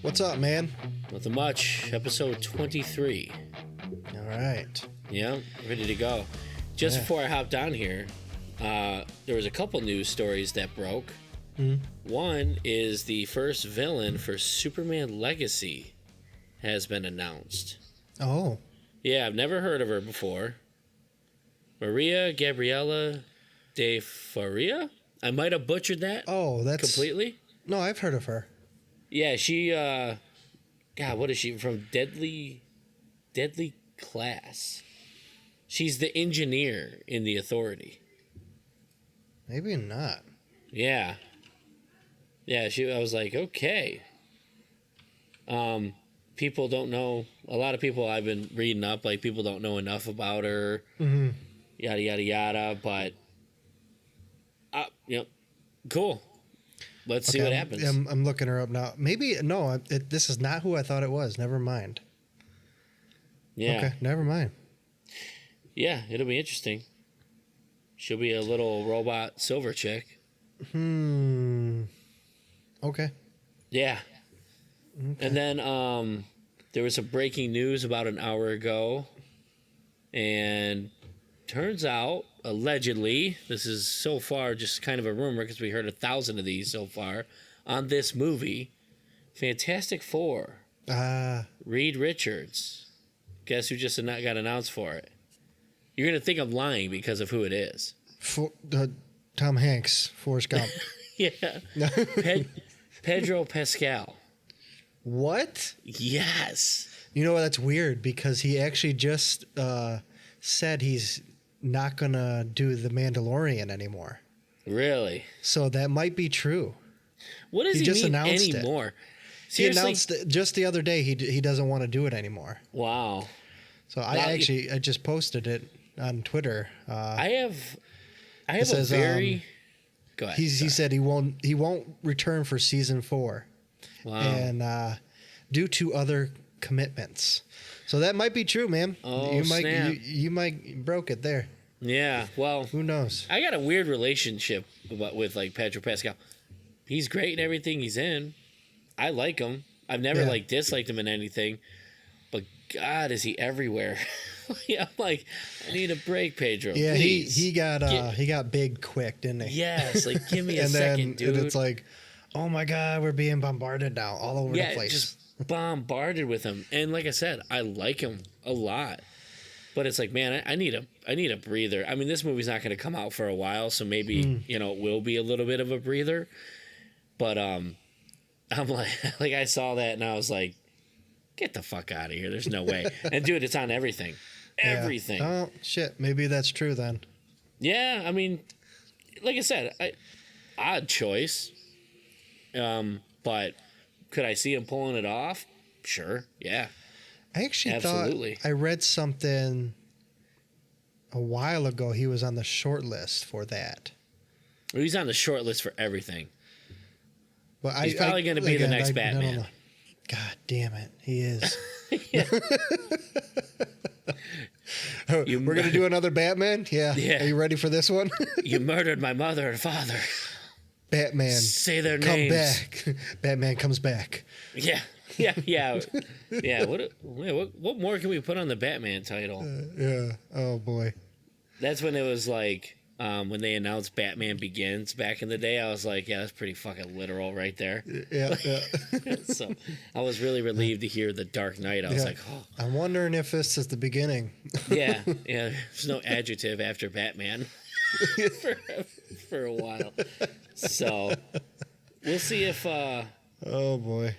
What's up, man? Nothing much. Episode 23. All right. Yeah, ready to go. Just before I hopped on here, there was a couple news stories that broke. One is the first villain for Superman Legacy has been announced. Oh. Yeah, I've never heard of her before. Maria Gabriela de Faria? I might have butchered that. Oh, that's completely. No, I've heard of her. Yeah, she God, what is she from? Deadly Class. She's the engineer in the Authority. Maybe not. Yeah. Yeah, I was like, okay. People don't know, a lot of people I've been reading up, like people don't know enough about her. Mm-hmm. Yada yada yada, but cool. Let's see what happens. I'm looking her up now. Maybe no. This is not who I thought it was. Never mind. Yeah. Okay. Never mind. Yeah, it'll be interesting. She'll be a little robot silver chick. Okay. Yeah. Okay. And then there was some breaking news about an hour ago, and turns out, allegedly, this is so far just kind of a rumor because we heard 1,000 of these so far, on this movie, Fantastic Four, Reed Richards. Guess who just got announced for it? You're going to think I'm lying because of who it is. Tom Hanks, Forrest Gump. Yeah. Pedro Pascal. What? Yes. You know, that's weird because he actually just said he's not going to do The Mandalorian anymore. Really? So that might be true. What does he mean anymore? He announced just the other day he doesn't want to do it anymore. Wow. So I just posted it on Twitter. I have a very... Go ahead. He said he won't return for season 4. Wow. And due to other commitments. So that might be true, man. Oh, snap. You might broke it there. Yeah, well, who knows? I got a weird relationship with like Pedro Pascal. He's great in everything he's in. I like him. I've never disliked him in anything. But God, is he everywhere? I'm like, I need a break, Pedro. Yeah, please. he got big quick, didn't he? Yes, like give me a second, dude. And it's like, oh my God, we're being bombarded now all over the place. Just bombarded with him. And like I said, I like him a lot. But it's like, man, I need a breather. I mean, this movie's not going to come out for a while, so maybe it will be a little bit of a breather. But I'm like I saw that and I was like, get the fuck out of here. There's no way. And dude, it's on everything. Everything. Yeah. Oh shit, maybe that's true then. Yeah, I mean, like I said, odd choice. But could I see him pulling it off? Sure. Yeah. I actually Absolutely. thought I read something a while ago. He was on the short list for that. Well, he's on the short list for everything. Well, he's probably going to be the next Batman. No. God damn it, he is. We're going to do another Batman? Yeah. Are you ready for this one? You murdered my mother and father. Batman. Say their come names. Back. Batman comes back. Yeah. What more can we put on the Batman title? Yeah. Oh boy. That's when it was like when they announced Batman Begins back in the day. I was like, yeah, that's pretty fucking literal right there. Yeah. So I was really relieved to hear The Dark Knight. I was like, oh. I'm wondering if this is the beginning. Yeah. There's no adjective after Batman for a while. So we'll see if. Oh boy.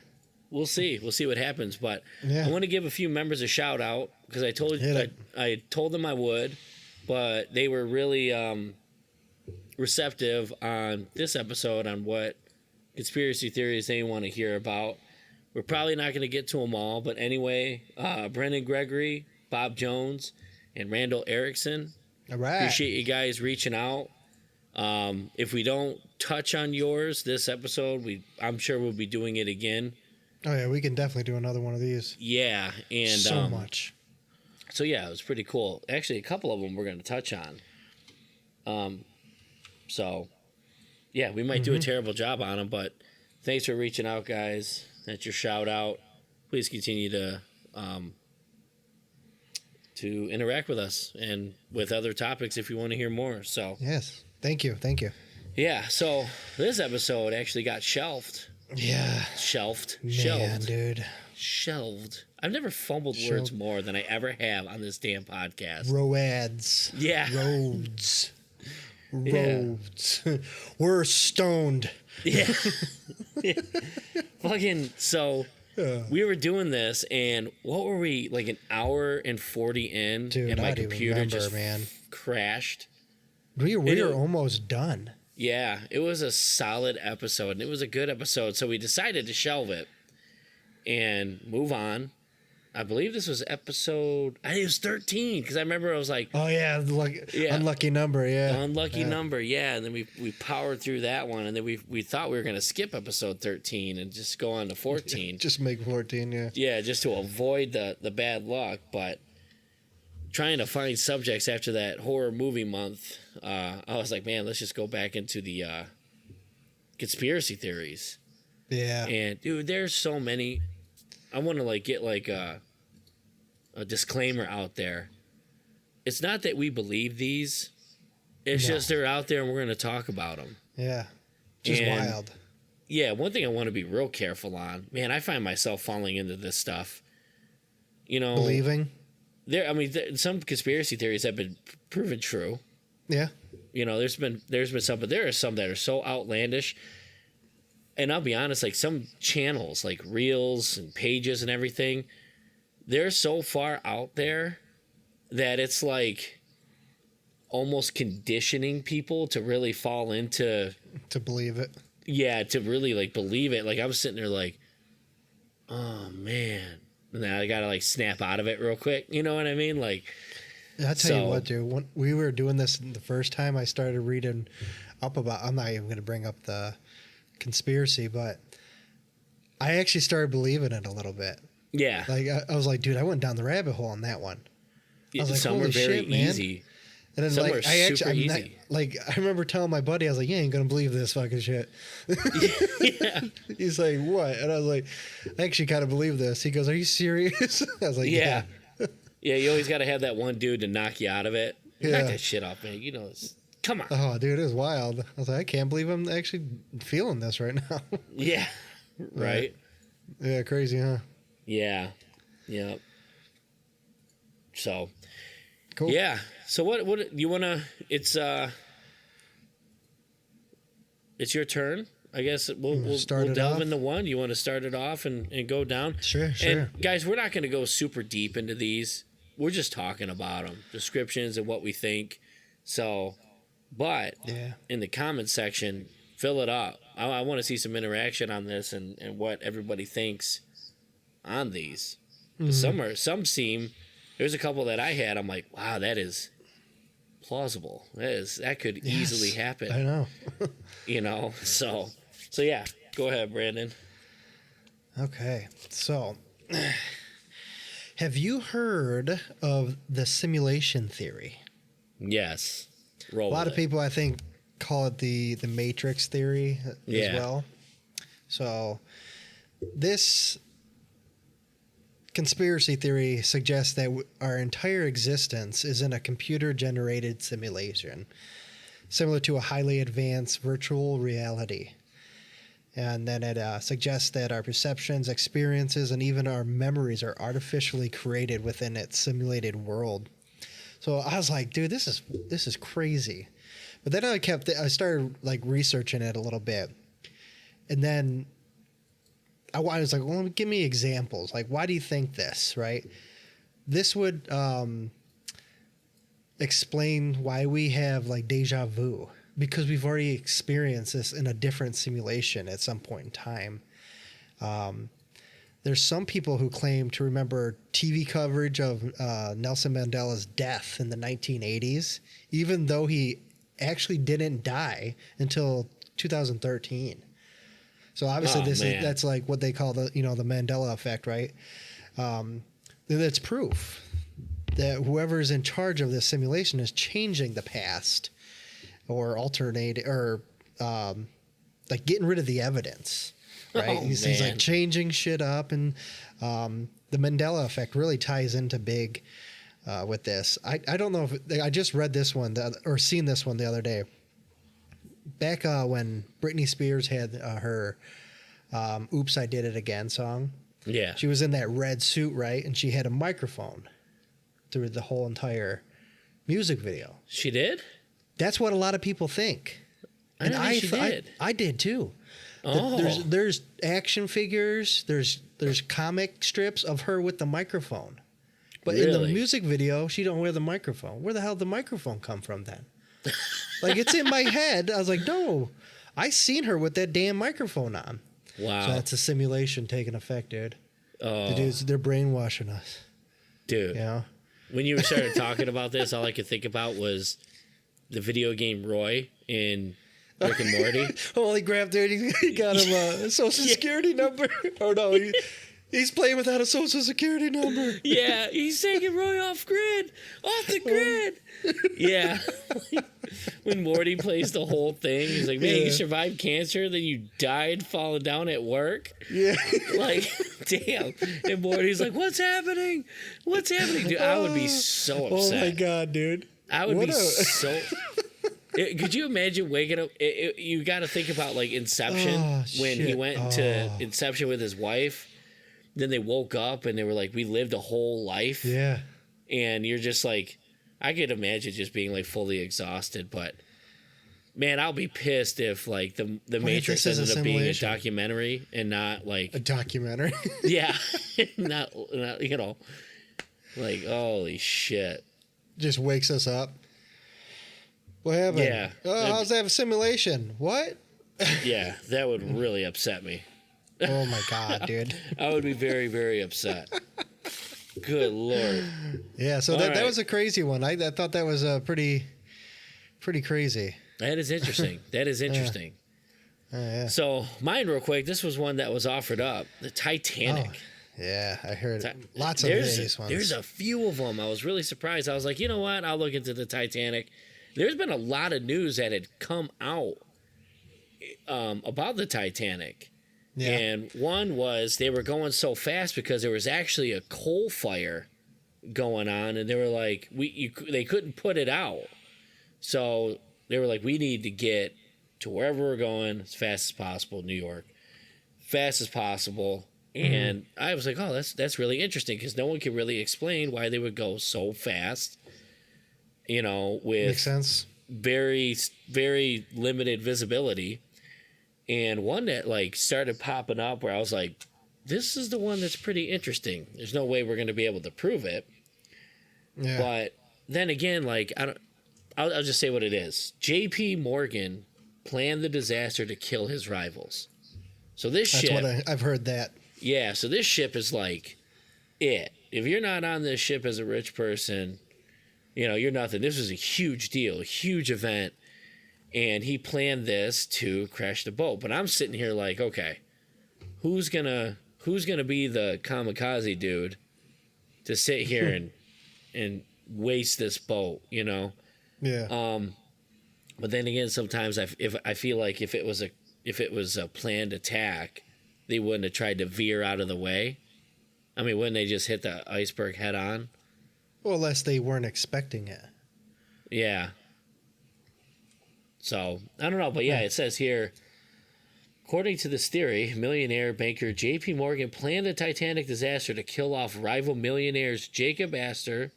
We'll see what happens, but I want to give a few members a shout out because I told them I would, but they were really receptive on this episode on what conspiracy theories they want to hear about. We're probably not going to get to them all, but anyway, Brendan Gregory, Bob Jones, and Randall Erickson. All right. Appreciate you guys reaching out. If we don't touch on yours this episode, I'm sure we'll be doing it again. Oh yeah, we can definitely do another one of these. Yeah, and so much. So yeah, it was pretty cool. Actually, a couple of them we're going to touch on. So yeah, we might do a terrible job on them, but thanks for reaching out, guys. That's your shout out. Please continue to interact with us and with other topics if you want to hear more. So Yes. Thank you. yeah, so this episode actually got shelved. Yeah. Man, dude. Shelved. I've never fumbled words more than I ever have on this damn podcast. Roads. Yeah. Roads. Yeah. Roads. We're stoned. Yeah. Fucking, so we were doing this, and what were we, like an hour and 40 in, Dude, and my I don't even computer remember, just man. crashed. We are almost done. Yeah, it was a solid episode, and it was a good episode, so we decided to shelve it and move on. I believe this was episode, I think it was 13, because I remember I was like, Oh, yeah. Unlucky number, yeah. unlucky number, yeah. And then we powered through that one, and then we thought we were going to skip episode 13 and just go on to 14. Just make 14, yeah. Yeah, just to avoid the bad luck. But trying to find subjects after that horror movie month, I was like, man, let's just go back into the conspiracy theories. Yeah. And dude, there's so many. I want to like get like a disclaimer out there. It's not that we believe these. It's just they're out there and we're going to talk about them. Yeah. Just And wild. Yeah, one thing I want to be real careful on. Man, I find myself falling into this stuff. You know, Believing? Some conspiracy theories have been proven true. Yeah. You know, there's been some, but there are some that are so outlandish. And I'll be honest, like some channels, like reels and pages and everything, they're so far out there that it's like almost conditioning people to really fall into, To believe it. yeah, to really like believe it. Like I was sitting there like, oh man, and then I gotta like snap out of it real quick. You know what I mean? Like, I'll tell you what, dude. When we were doing this the first time, I started reading up about. I'm not even going to bring up the conspiracy, but I actually started believing it a little bit. yeah, Like I was like, dude, I went down the rabbit hole on that one. I was like, some are holy very shit, man. easy. And then Some like are super easy. I remember telling my buddy, I was like, you ain't gonna believe this fucking shit. Yeah. He's like, what? And I was like, I actually kind of believe this. He goes, are you serious? I was like, Yeah. Yeah, you always got to have that one dude to knock you out of it. Yeah. Knock that shit off, man. You know, come on. Oh, dude, it was wild. I was like, I can't believe I'm actually feeling this right now. Yeah. Right? Yeah, crazy, huh? Yeah. Yeah. So, Cool. yeah. So what you want to, it's your turn. I guess we'll delve into one. You want to start it off and go down? Sure. And guys, we're not going to go super deep into these. We're just talking about them, descriptions and what we think. So, but in the comment section, fill it up. I want to see some interaction on this and what everybody thinks on these. Mm-hmm. Some seem, there's a couple that I had. I'm like, wow, that is plausible. That could easily happen. I know. You know, so yeah, go ahead, Brandon. Okay, so have you heard of the simulation theory? Yes. A lot of people, I think, call it the Matrix theory as well. So this conspiracy theory suggests that our entire existence is in a computer-generated simulation, similar to a highly advanced virtual reality. And then it suggests that our perceptions, experiences, and even our memories are artificially created within its simulated world. So I was like, dude, this is crazy. But then I started like researching it a little bit. And then I was like, well, give me examples. Like, why do you think this, right? This would explain why we have like deja vu, because we've already experienced this in a different simulation at some point in time. There's some people who claim to remember TV coverage of Nelson Mandela's death in the 1980s, even though he actually didn't die until 2013. So obviously that's like what they call the Mandela effect, right? That's proof that whoever's in charge of this simulation is changing the past or like getting rid of the evidence. right? Oh, He's like man. changing shit up, and the Mandela effect really ties into big with this. I don't know if I just read this one or seen this one the other day. Back when Britney Spears had her "Oops, I Did It Again" song, Yeah. she was in that red suit, right? And she had a microphone through the whole entire music video. She did? That's what a lot of people think. I And didn't think she did. I did too. Oh. There's action figures, there's comic strips of her with the microphone. But in the Really? music video, she don't wear the microphone. Where the hell did the microphone come from then? Like, it's in my head. I was like, no, I seen her with that damn microphone on. Wow. So that's a simulation taking effect, dude. Oh. The dudes, they're brainwashing us. Dude. You know? When you started talking about this, all I could think about was the video game Roy in Rick and Morty. Holy crap, dude. He got him a social security number. Oh, no. He's playing without a social security number. Yeah, he's taking Roy off the grid. Yeah. When Morty plays the whole thing, he's like, man, you survived cancer, then you died falling down at work. Yeah. Like, damn. And Morty's like, what's happening? What's happening? Dude, I would be so upset. Oh, my God, dude. I would be so... Could you imagine waking up? You got to think about, like, Inception, when he went to Inception with his wife. Then they woke up and they were like, we lived a whole life. Yeah. And you're just like, I could imagine just being like fully exhausted. But man, I'll be pissed if like the Matrix ended up being a documentary and not like a documentary. Yeah. not, you know, like, holy shit. Just wakes us up. What happened? Yeah. Oh, how's that a simulation? What? Yeah, that would really upset me. Oh my God, dude. I would be very, very upset. Good Lord. Yeah, so that was a crazy one. I thought that was pretty crazy. That is interesting. That is interesting. Yeah. So, mine real quick, this was one that was offered up. The Titanic. Oh, yeah, I heard lots of these ones. There's a few of them. I was really surprised. I was like, you know what? I'll look into the Titanic. There's been a lot of news that had come out about the Titanic. Yeah. And one was they were going so fast because there was actually a coal fire going on, and they were like, they couldn't put it out. So they were like, we need to get to wherever we're going as fast as possible, New York, fast as possible. And I was like, oh, that's really interesting because no one can really explain why they would go so fast, you know, with makes sense. Very, very limited visibility. And one that like started popping up where I was like, this is the one that's pretty interesting. There's no way we're going to be able to prove it. Yeah. But then again, like, I'll just say what it is. J.P. Morgan planned the disaster to kill his rivals. So this ship. That's what I've heard that. Yeah. So this ship is like it. If you're not on this ship as a rich person, you know, you're nothing. This was a huge deal, a huge event. And he planned this to crash the boat. But I'm sitting here like, okay, who's gonna be the kamikaze dude to sit here and waste this boat, you know? Yeah. But then again, sometimes I feel like if it was a planned attack, they wouldn't have tried to veer out of the way. I mean, wouldn't they just hit the iceberg head on? Well, unless they weren't expecting it. Yeah. So, I don't know, but yeah, it says here, according to this theory, millionaire banker J.P. Morgan planned the Titanic disaster to kill off rival millionaires Jacob Astor,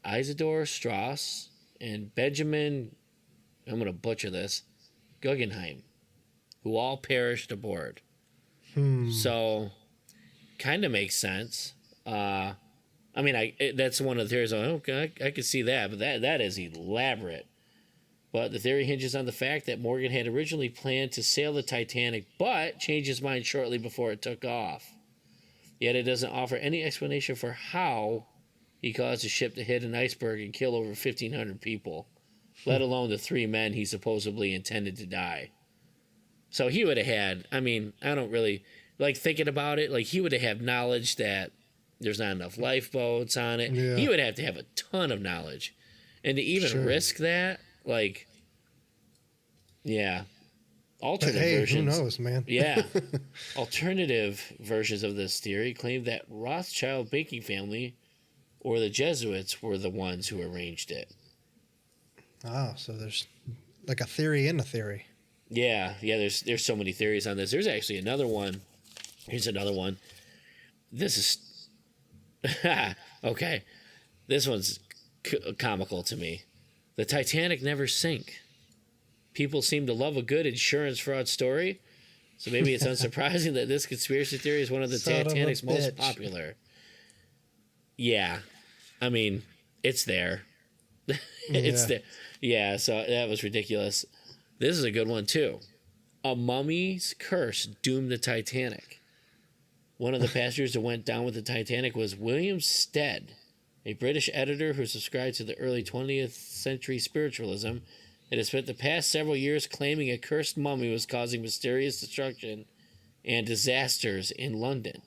Isidore Strauss, and Benjamin, I'm going to butcher this, Guggenheim, who all perished aboard. So, kind of makes sense. I mean, that's one of the theories. Okay, I could see that, but that is elaborate. But the theory hinges on the fact that Morgan had originally planned to sail the Titanic, but changed his mind shortly before it took off. Yet it doesn't offer any explanation for how he caused the ship to hit an iceberg and kill over 1,500 people, let alone the 3 men he supposedly intended to die. So he would have had, I mean, I don't really, like thinking about it, like he would have had knowledge that there's not enough lifeboats on it. Yeah. He would have to have a ton of knowledge. And to even risk that, like, yeah. alternate But hey, versions. who knows, man? Yeah. Alternative versions of this theory claim that Rothschild banking family or the Jesuits were the ones who arranged it. Oh, so there's like a theory in a theory. Yeah, there's so many theories on this. There's actually another one. Here's another one. This is okay. This one's comical to me. The Titanic never sank. People seem to love a good insurance fraud story, so maybe it's unsurprising that this conspiracy theory is one of the Titanic's most popular. Yeah, I mean, it's there. It's there. Yeah, so that was ridiculous. This is a good one, too. A mummy's curse doomed the Titanic. One of the passengers that went down with the Titanic was William Stead, a British editor who subscribed to the early 20th century spiritualism and has spent the past several years claiming a cursed mummy was causing mysterious destruction and disasters in London.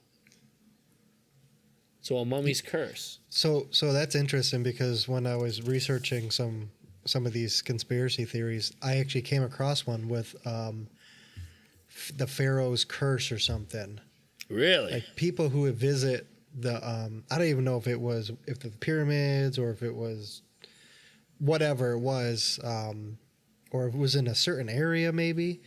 So a mummy's curse. So that's interesting because when I was researching some of these conspiracy theories, I actually came across one with the Pharaoh's curse or something. Really? Like people who would visit the I don't even know if the pyramids or if it was whatever it was, or if it was in a certain area maybe.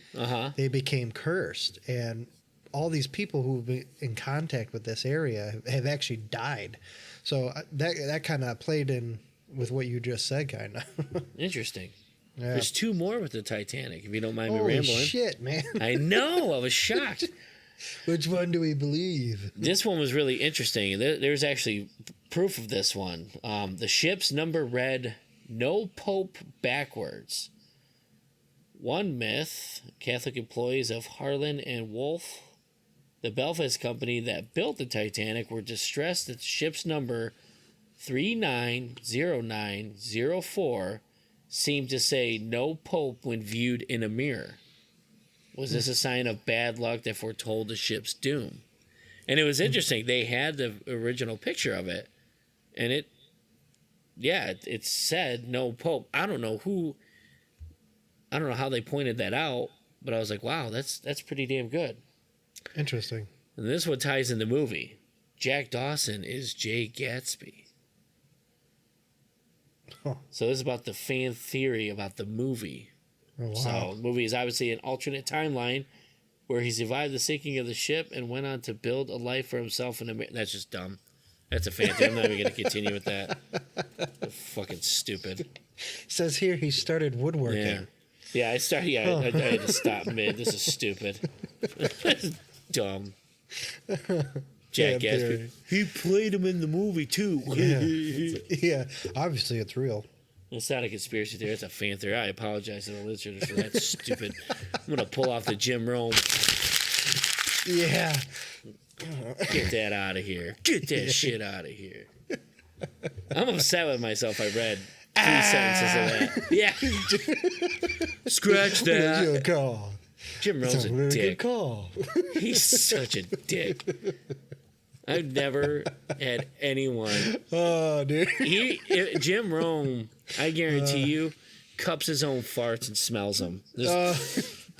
They became cursed, and all these people who've been in contact with this area have actually died. So that kind of played in with what you just said, kind of. Interesting. Yeah. There's two more with the Titanic, if you don't mind me Holy rambling. shit, man. I know. I was shocked. Which one do we believe? This one was really interesting. There's actually proof of this one. The ship's number read "No Pope" backwards. One myth: Catholic employees of Harland and Wolff, the Belfast company that built the Titanic, were distressed that the ship's number 390904 seemed to say "No Pope" when viewed in a mirror. Was this a sign of bad luck that foretold the ship's doom? And it was interesting. They had the original picture of it, and it said "No Pope." I don't know how they pointed that out, but I was like, wow, that's pretty damn good. Interesting. And this one ties in the movie. Jack Dawson is Jay Gatsby. Huh. So this is about the fan theory about the movie. Oh, wow. So the movie is obviously an alternate timeline where he survived the sinking of the ship and went on to build a life for himself in America. That's just dumb. That's a fan theory. I'm not even going to continue with that. They're fucking stupid. It says here he started woodworking. Yeah, I started. Yeah, I had to stop mid. This is stupid. Dumb. Jack Gatsby. He played him in the movie too. Yeah, obviously it's real. It's not a conspiracy theory. It's a fan theory. I apologize to the listeners for that. Stupid. I'm gonna pull off the Jim Rome. Yeah. Get that out of here. Get that shit out of here. I'm upset with myself. I read 3 sentences of that. Yeah. Scratch that. Good call. Jim Rome's a really dick. Good call. He's such a dick. I've never had anyone. Oh, dude. Jim Rome, I guarantee you, cups his own farts and smells them.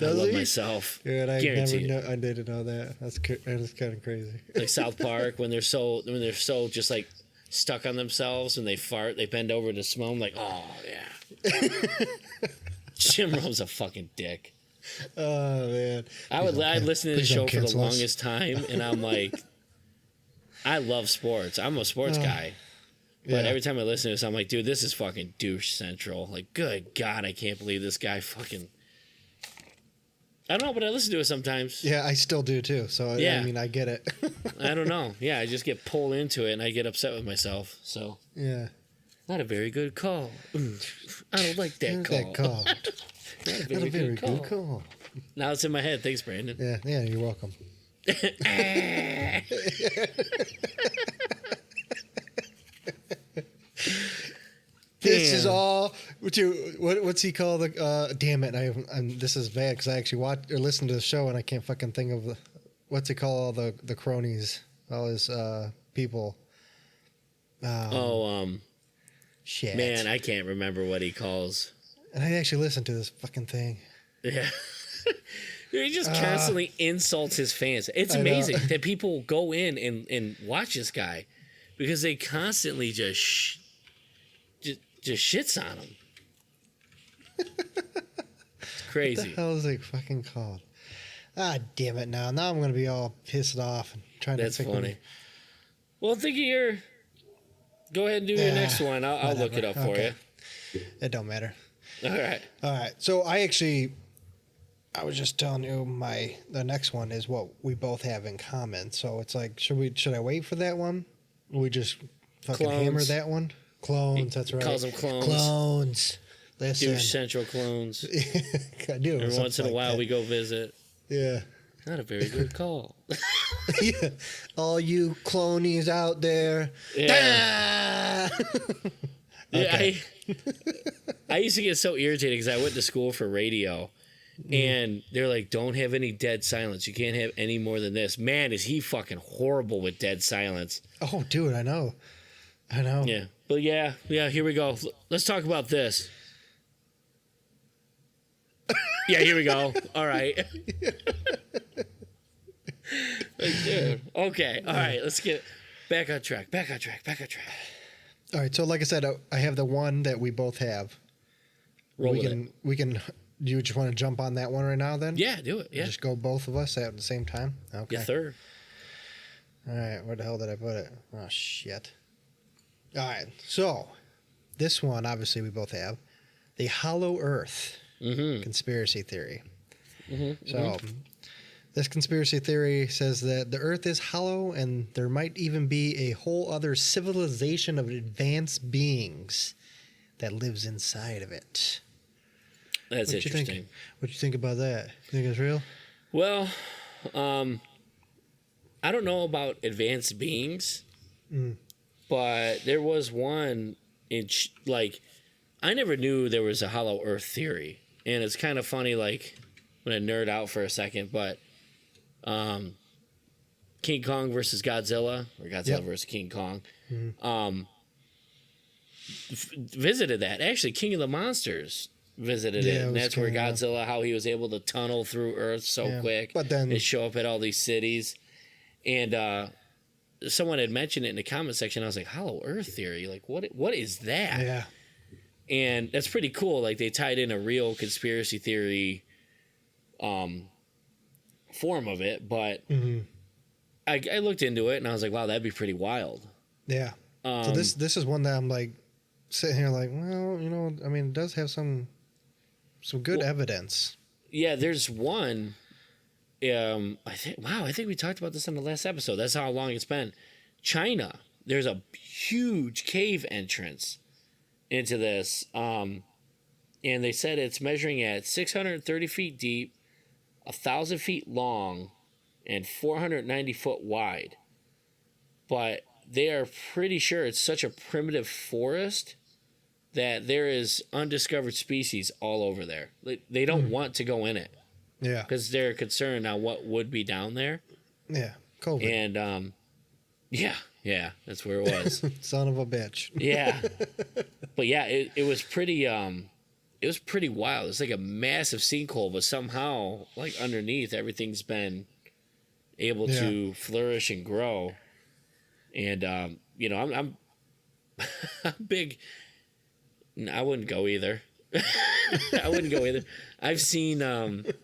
I love myself. Dude, I Guarantee I didn't know that. That's kind of crazy. Like South Park, when they're so just like stuck on themselves and they fart, they bend over to smell. I'm like, oh yeah. Jim Rome's a fucking dick. Oh man. I'd listen to the show for the cancel us. longest time, and I'm like, I love sports. I'm a sports guy. But every time I listen to this, I'm like, dude, this is fucking douche central. Like, good God, I can't believe this guy fucking. I don't know, but I listen to it sometimes. Yeah, I still do too. So Yeah. I mean, I get it. I don't know. Yeah, I just get pulled into it and I get upset with myself. So, Yeah. not a very good call. I don't like that call. That call. Not a Not a very call. good call. Now it's in my head. Thanks, Brandon. Yeah, you're welcome. This is all. What's he called? Damn it! This is bad because I actually watched or listened to the show and I can't fucking think of what's he call all the cronies, all his people. Shit. Man, I can't remember what he calls. And I actually listened to this fucking thing. Yeah. He just constantly insults his fans. It's amazing that people go in and watch this guy because they constantly just shits on him. It's crazy. What the hell is it fucking called? Ah, damn it! Now I'm gonna be all pissed off and trying That's to think. funny. Well, think of your. Go ahead and do your next one. I'll look it up for you. It don't matter. All right. So I was just telling you the next one is what we both have in common. So it's like, should I wait for that one? Or we just fucking hammer that one? Clones, that's right. Calls them clones. Clones. Listen. Douche Central clones. I do. Every once in a while we go visit. Yeah. Not a very good call. Yeah. All you clonies out there. Yeah. Okay. I used to get so irritated because I went to school for radio. And they're like, don't have any dead silence. You can't have any more than this. Man, is he fucking horrible with dead silence. Oh, dude, I know. Yeah. But yeah, here we go. Let's talk about this. Yeah, here we go. All right. Like, dude. Okay. All right. Let's get back on track. All right. So, like I said, I have the one that we both have. We can. Do you just want to jump on that one right now? Then. Yeah, do it. Yeah. Just go both of us at the same time. Okay. Yeah, third. All right. Where the hell did I put it? Oh shit. All right. So, this one obviously we both have the Hollow Earth conspiracy theory. So. This conspiracy theory says that the Earth is hollow and there might even be a whole other civilization of advanced beings that lives inside of it. That's interesting. What you think about that? You think it's real? Well, I don't know about advanced beings, but there was one I never knew there was a hollow Earth theory, and it's kind of funny. Like, I'm gonna nerd out for a second, but. King Kong versus Godzilla, or Godzilla versus King Kong, visited that. Actually, King of the Monsters visited it, and that's where Godzilla, how he was able to tunnel through Earth so quick, but then and show up at all these cities. And someone had mentioned it in the comment section. I was like, Hollow Earth theory, like what is that? Yeah, and that's pretty cool. Like, they tied in a real conspiracy theory, form of it, but I looked into it and I was like, wow, that'd be pretty wild. Yeah. So this is one that I'm like sitting here like, well, I mean, it does have some good evidence. Yeah, there's one. I think we talked about this in the last episode. That's how long it's been. China, there's a huge cave entrance into this, and they said it's measuring at 630 feet deep, 1,000 feet long, and 490 foot wide. But they are pretty sure it's such a primitive forest that there is undiscovered species all over there. They don't want to go in it. Yeah. Because they're concerned on what would be down there. Yeah. COVID. And, yeah, that's where it was. Son of a bitch. Yeah. But yeah, it was pretty, it was pretty wild. It's like a massive sinkhole, but somehow, like, underneath, everything's been able to flourish and grow. And I'm I'm big. I wouldn't go either. I've seen what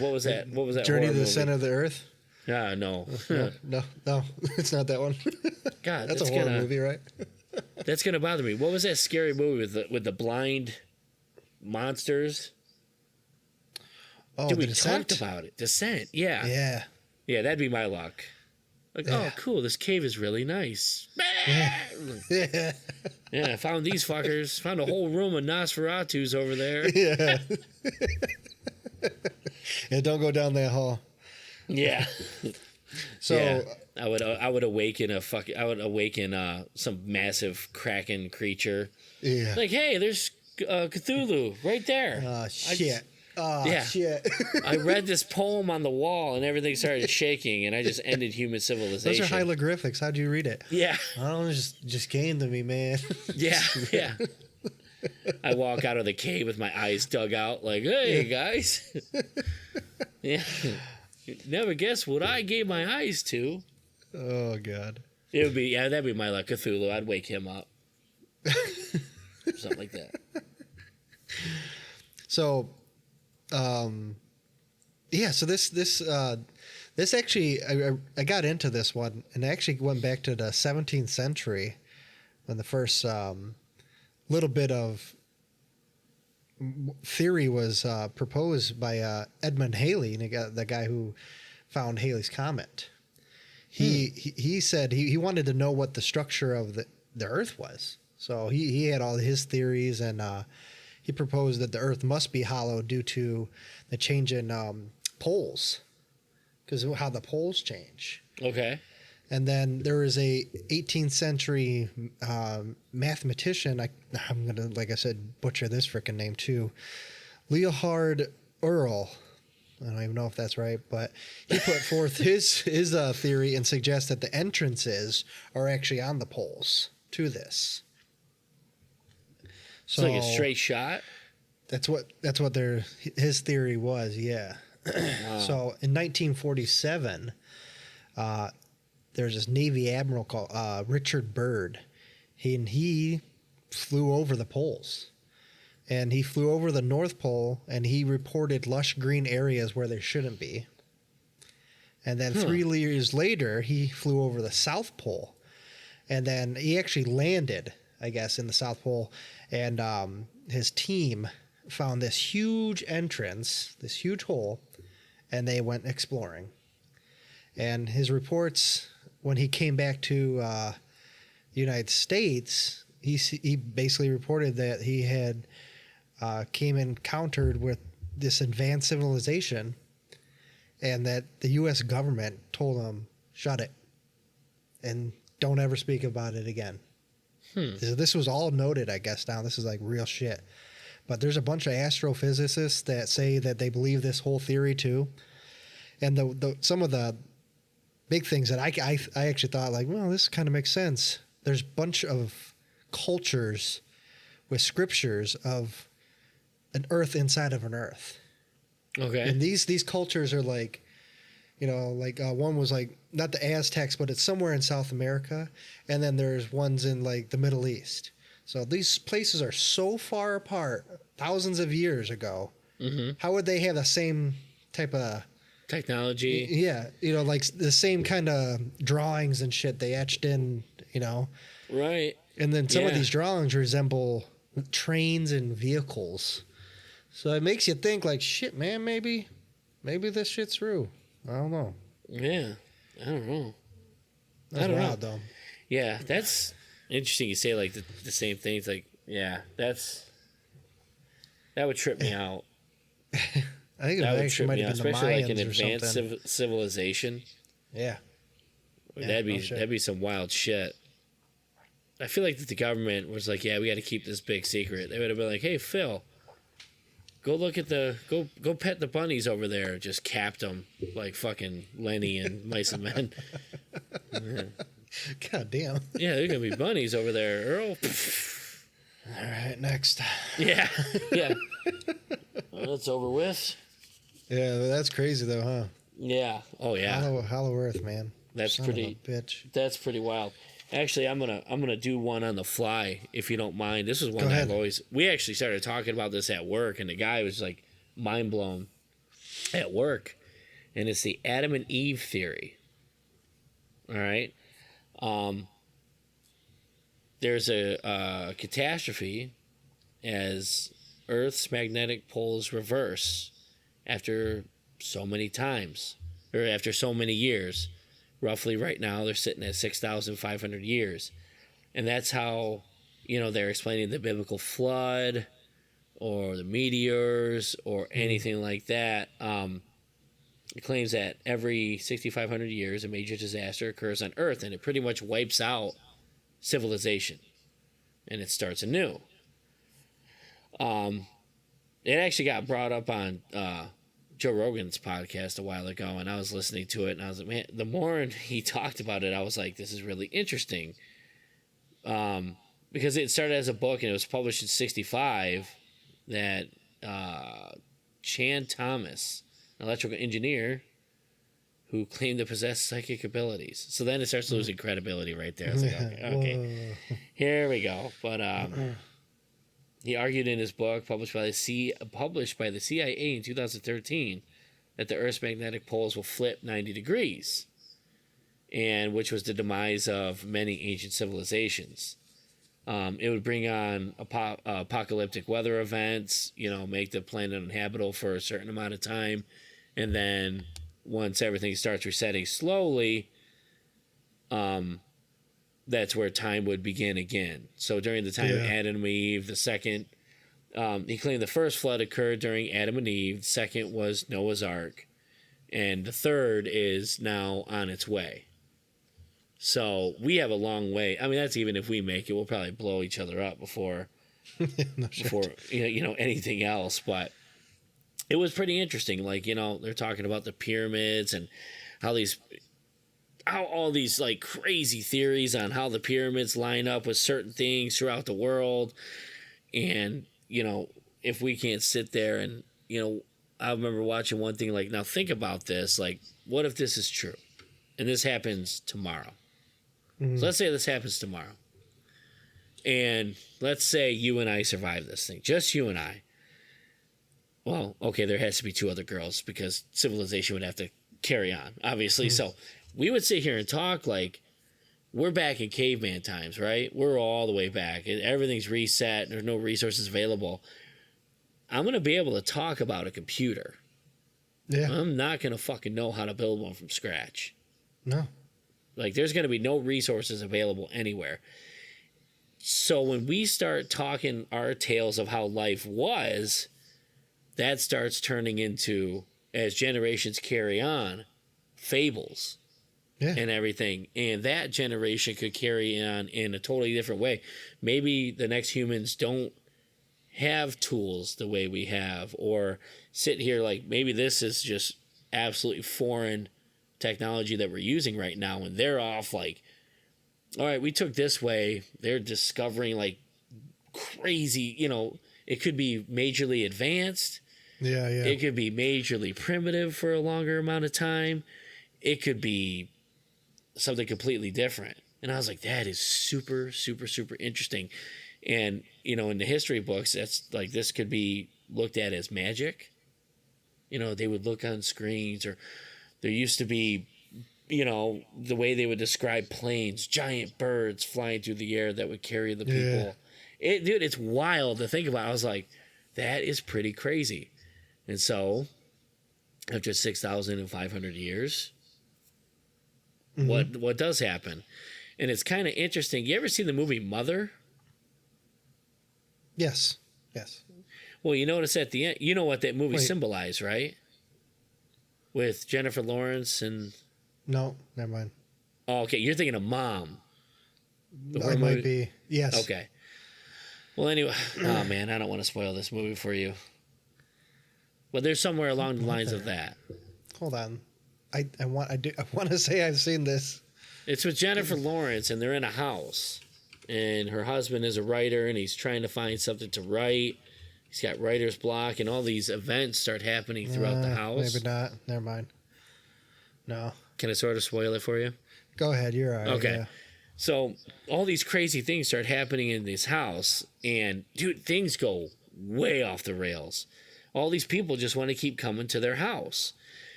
was that? Journey to the Center of the Earth? No. No, it's not that one. God, that's a horror movie, right? That's gonna bother me. What was that scary movie with the blind monsters? Oh, Dude, we talked about it. Descent. Yeah. Yeah, that'd be my luck. Like, oh, cool, this cave is really nice. Yeah, I found these fuckers. Found a whole room of Nosferatus over there. Yeah. Yeah, don't go down that hall. Yeah. So yeah. I would awaken some massive kraken creature. Yeah. Like, hey, there's Cthulhu right there. Oh shit. Shit. I read this poem on the wall and everything started shaking and I just ended human civilization. Those are hieroglyphics. How'd you read it? Yeah. I don't know, just came to me, man. Yeah. I walk out of the cave with my eyes dug out, like, hey, guys. Yeah. You never guess what I gave my eyes to. Oh, God. It would be, yeah, that'd be my luck. Cthulhu. I'd wake him up. Something like that. So, yeah, so this actually, I got into this one, and I actually went back to the 17th century when the first little bit of theory was proposed by Edmund Halley, the guy who found Halley's Comet. He said he wanted to know what the structure of the Earth was. So he had all his theories, and he proposed that the Earth must be hollow due to the change in poles, because of how the poles change. Okay. And then there was a 18th century mathematician. I'm gonna, like I said, butcher this freaking name too. Leonhard Earl. I don't even know if that's right, but he put forth his theory and suggests that the entrances are actually on the poles to this. So it's like a straight shot. That's what his theory was. Yeah. Wow. So in 1947, there's this Navy admiral called Richard Byrd. He flew over the poles, and he flew over the North Pole, and he reported lush green areas where there shouldn't be. And then 3 years later, he flew over the South Pole, and then he actually landed, I guess, in the South Pole, and his team found this huge entrance, this huge hole, and they went exploring. And his reports, when he came back to the United States, he basically reported that he had came encountered with this advanced civilization, and that the U.S. government told him, shut it, and don't ever speak about it again. This was all noted, I guess, now. This is like real shit. But there's a bunch of astrophysicists that say that they believe this whole theory too. And some of the big things that I actually thought, like, well, this kind of makes sense. There's a bunch of cultures with scriptures of an earth inside of an earth. Okay. And these cultures are like, one was like, not the Aztecs, but it's somewhere in South America. And then there's ones in like the Middle East. So these places are so far apart, thousands of years ago. Mm-hmm. How would they have the same type of technology? Yeah, like the same kind of drawings and shit they etched in, Right. And then some of these drawings resemble trains and vehicles. So it makes you think, like, shit, man, maybe this shit's true. I don't know. Yeah, I don't know. That's wild, though. Yeah, that's interesting. You say like the same things. Like, yeah, that would trip me out. I think it actually might have been the Mayans, especially like an or advanced civilization. Yeah. That'd be some wild shit. I feel like that the government was like, yeah, we got to keep this big secret. They would have been like, hey, Phil, go look at go pet the bunnies over there. Just capped them like fucking Lenny and Mice and Men. God damn. Yeah, there's gonna be bunnies over there, Earl. All right, next. Yeah. Well, that's over with. Yeah, that's crazy though, huh? Yeah. Oh yeah. Hollow Earth, man. That's Son pretty. of a bitch. That's pretty wild. Actually, I'm gonna do one on the fly if you don't mind. This is one Go that ahead. I've always. We actually started talking about this at work, and the guy was like mind blown at work, and it's the Adam and Eve theory. All right. There's a catastrophe as Earth's magnetic poles reverse after so many times, or after so many years. Roughly right now, they're sitting at 6,500 years. And that's how, they're explaining the biblical flood or the meteors or anything like that. It claims that every 6,500 years, a major disaster occurs on Earth, and it pretty much wipes out civilization, and it starts anew. It actually got brought up on Joe Rogan's podcast a while ago, and I was listening to it, and I was like, man, the more he talked about it, I was like, this is really interesting. because it started as a book and it was published in 1965 that Chan Thomas, an electrical engineer, who claimed to possess psychic abilities. So then it starts losing credibility right there. It's like, okay, here we go. But he argued in his book, published by the CIA in 2013, that the Earth's magnetic poles will flip 90 degrees, and which was the demise of many ancient civilizations. It would bring on apocalyptic weather events, make the planet uninhabitable for a certain amount of time, and then once everything starts resetting slowly, that's where time would begin again. So during the time of Adam and Eve, the second, he claimed the first flood occurred during Adam and Eve. The second was Noah's Ark. And the third is now on its way. So we have a long way. I mean, that's even if we make it, we'll probably blow each other up before anything else. But it was pretty interesting. Like, they're talking about the pyramids and how all these like crazy theories on how the pyramids line up with certain things throughout the world. And, if we can't sit there and, I remember watching one thing like, now think about this. Like, what if this is true? And this happens tomorrow. Mm-hmm. So let's say this happens tomorrow. And let's say you and I survive this thing. Just you and I. Well, okay, there has to be two other girls because civilization would have to carry on, obviously. Mm-hmm. So we would sit here and talk like we're back in caveman times, right? We're all the way back. Everything's reset. There's no resources available. I'm going to be able to talk about a computer. Yeah. I'm not going to fucking know how to build one from scratch. No. Like, there's going to be no resources available anywhere. So when we start talking our tales of how life was, that starts turning into, as generations carry on, fables and everything. And that generation could carry on in a totally different way. Maybe the next humans don't have tools the way we have, or sit here like maybe this is just absolutely foreign technology that we're using right now, and they're off like, all right, we took this way. They're discovering like crazy, it could be majorly advanced. Yeah. It could be majorly primitive for a longer amount of time. It could be something completely different. And I was like, that is super, super, super interesting. And, in the history books, that's like, this could be looked at as magic. They would look on screens, or there used to be, the way they would describe planes, giant birds flying through the air that would carry the people. Dude, it's wild to think about. I was like, that is pretty crazy. And so, after 6,500 years, what does happen? And it's kind of interesting. You ever seen the movie Mother? Yes. Well, you notice at the end, you know what that movie symbolized, right? With Jennifer Lawrence and... No, never mind. Oh, okay. You're thinking of Mom. It might be. Yes. Okay. Well, anyway. Oh, man. I don't want to spoil this movie for you. But there's somewhere along the lines of that. Hold on. I want to say I've seen this. It's with Jennifer Lawrence, and they're in a house. And her husband is a writer, and he's trying to find something to write. He's got writer's block, and all these events start happening throughout the house. Maybe not. Never mind. No. Can I sort of spoil it for you? Go ahead. You're all right. Okay. Yeah. So all these crazy things start happening in this house, and dude, things go way off the rails. All these people just want to keep coming to their house,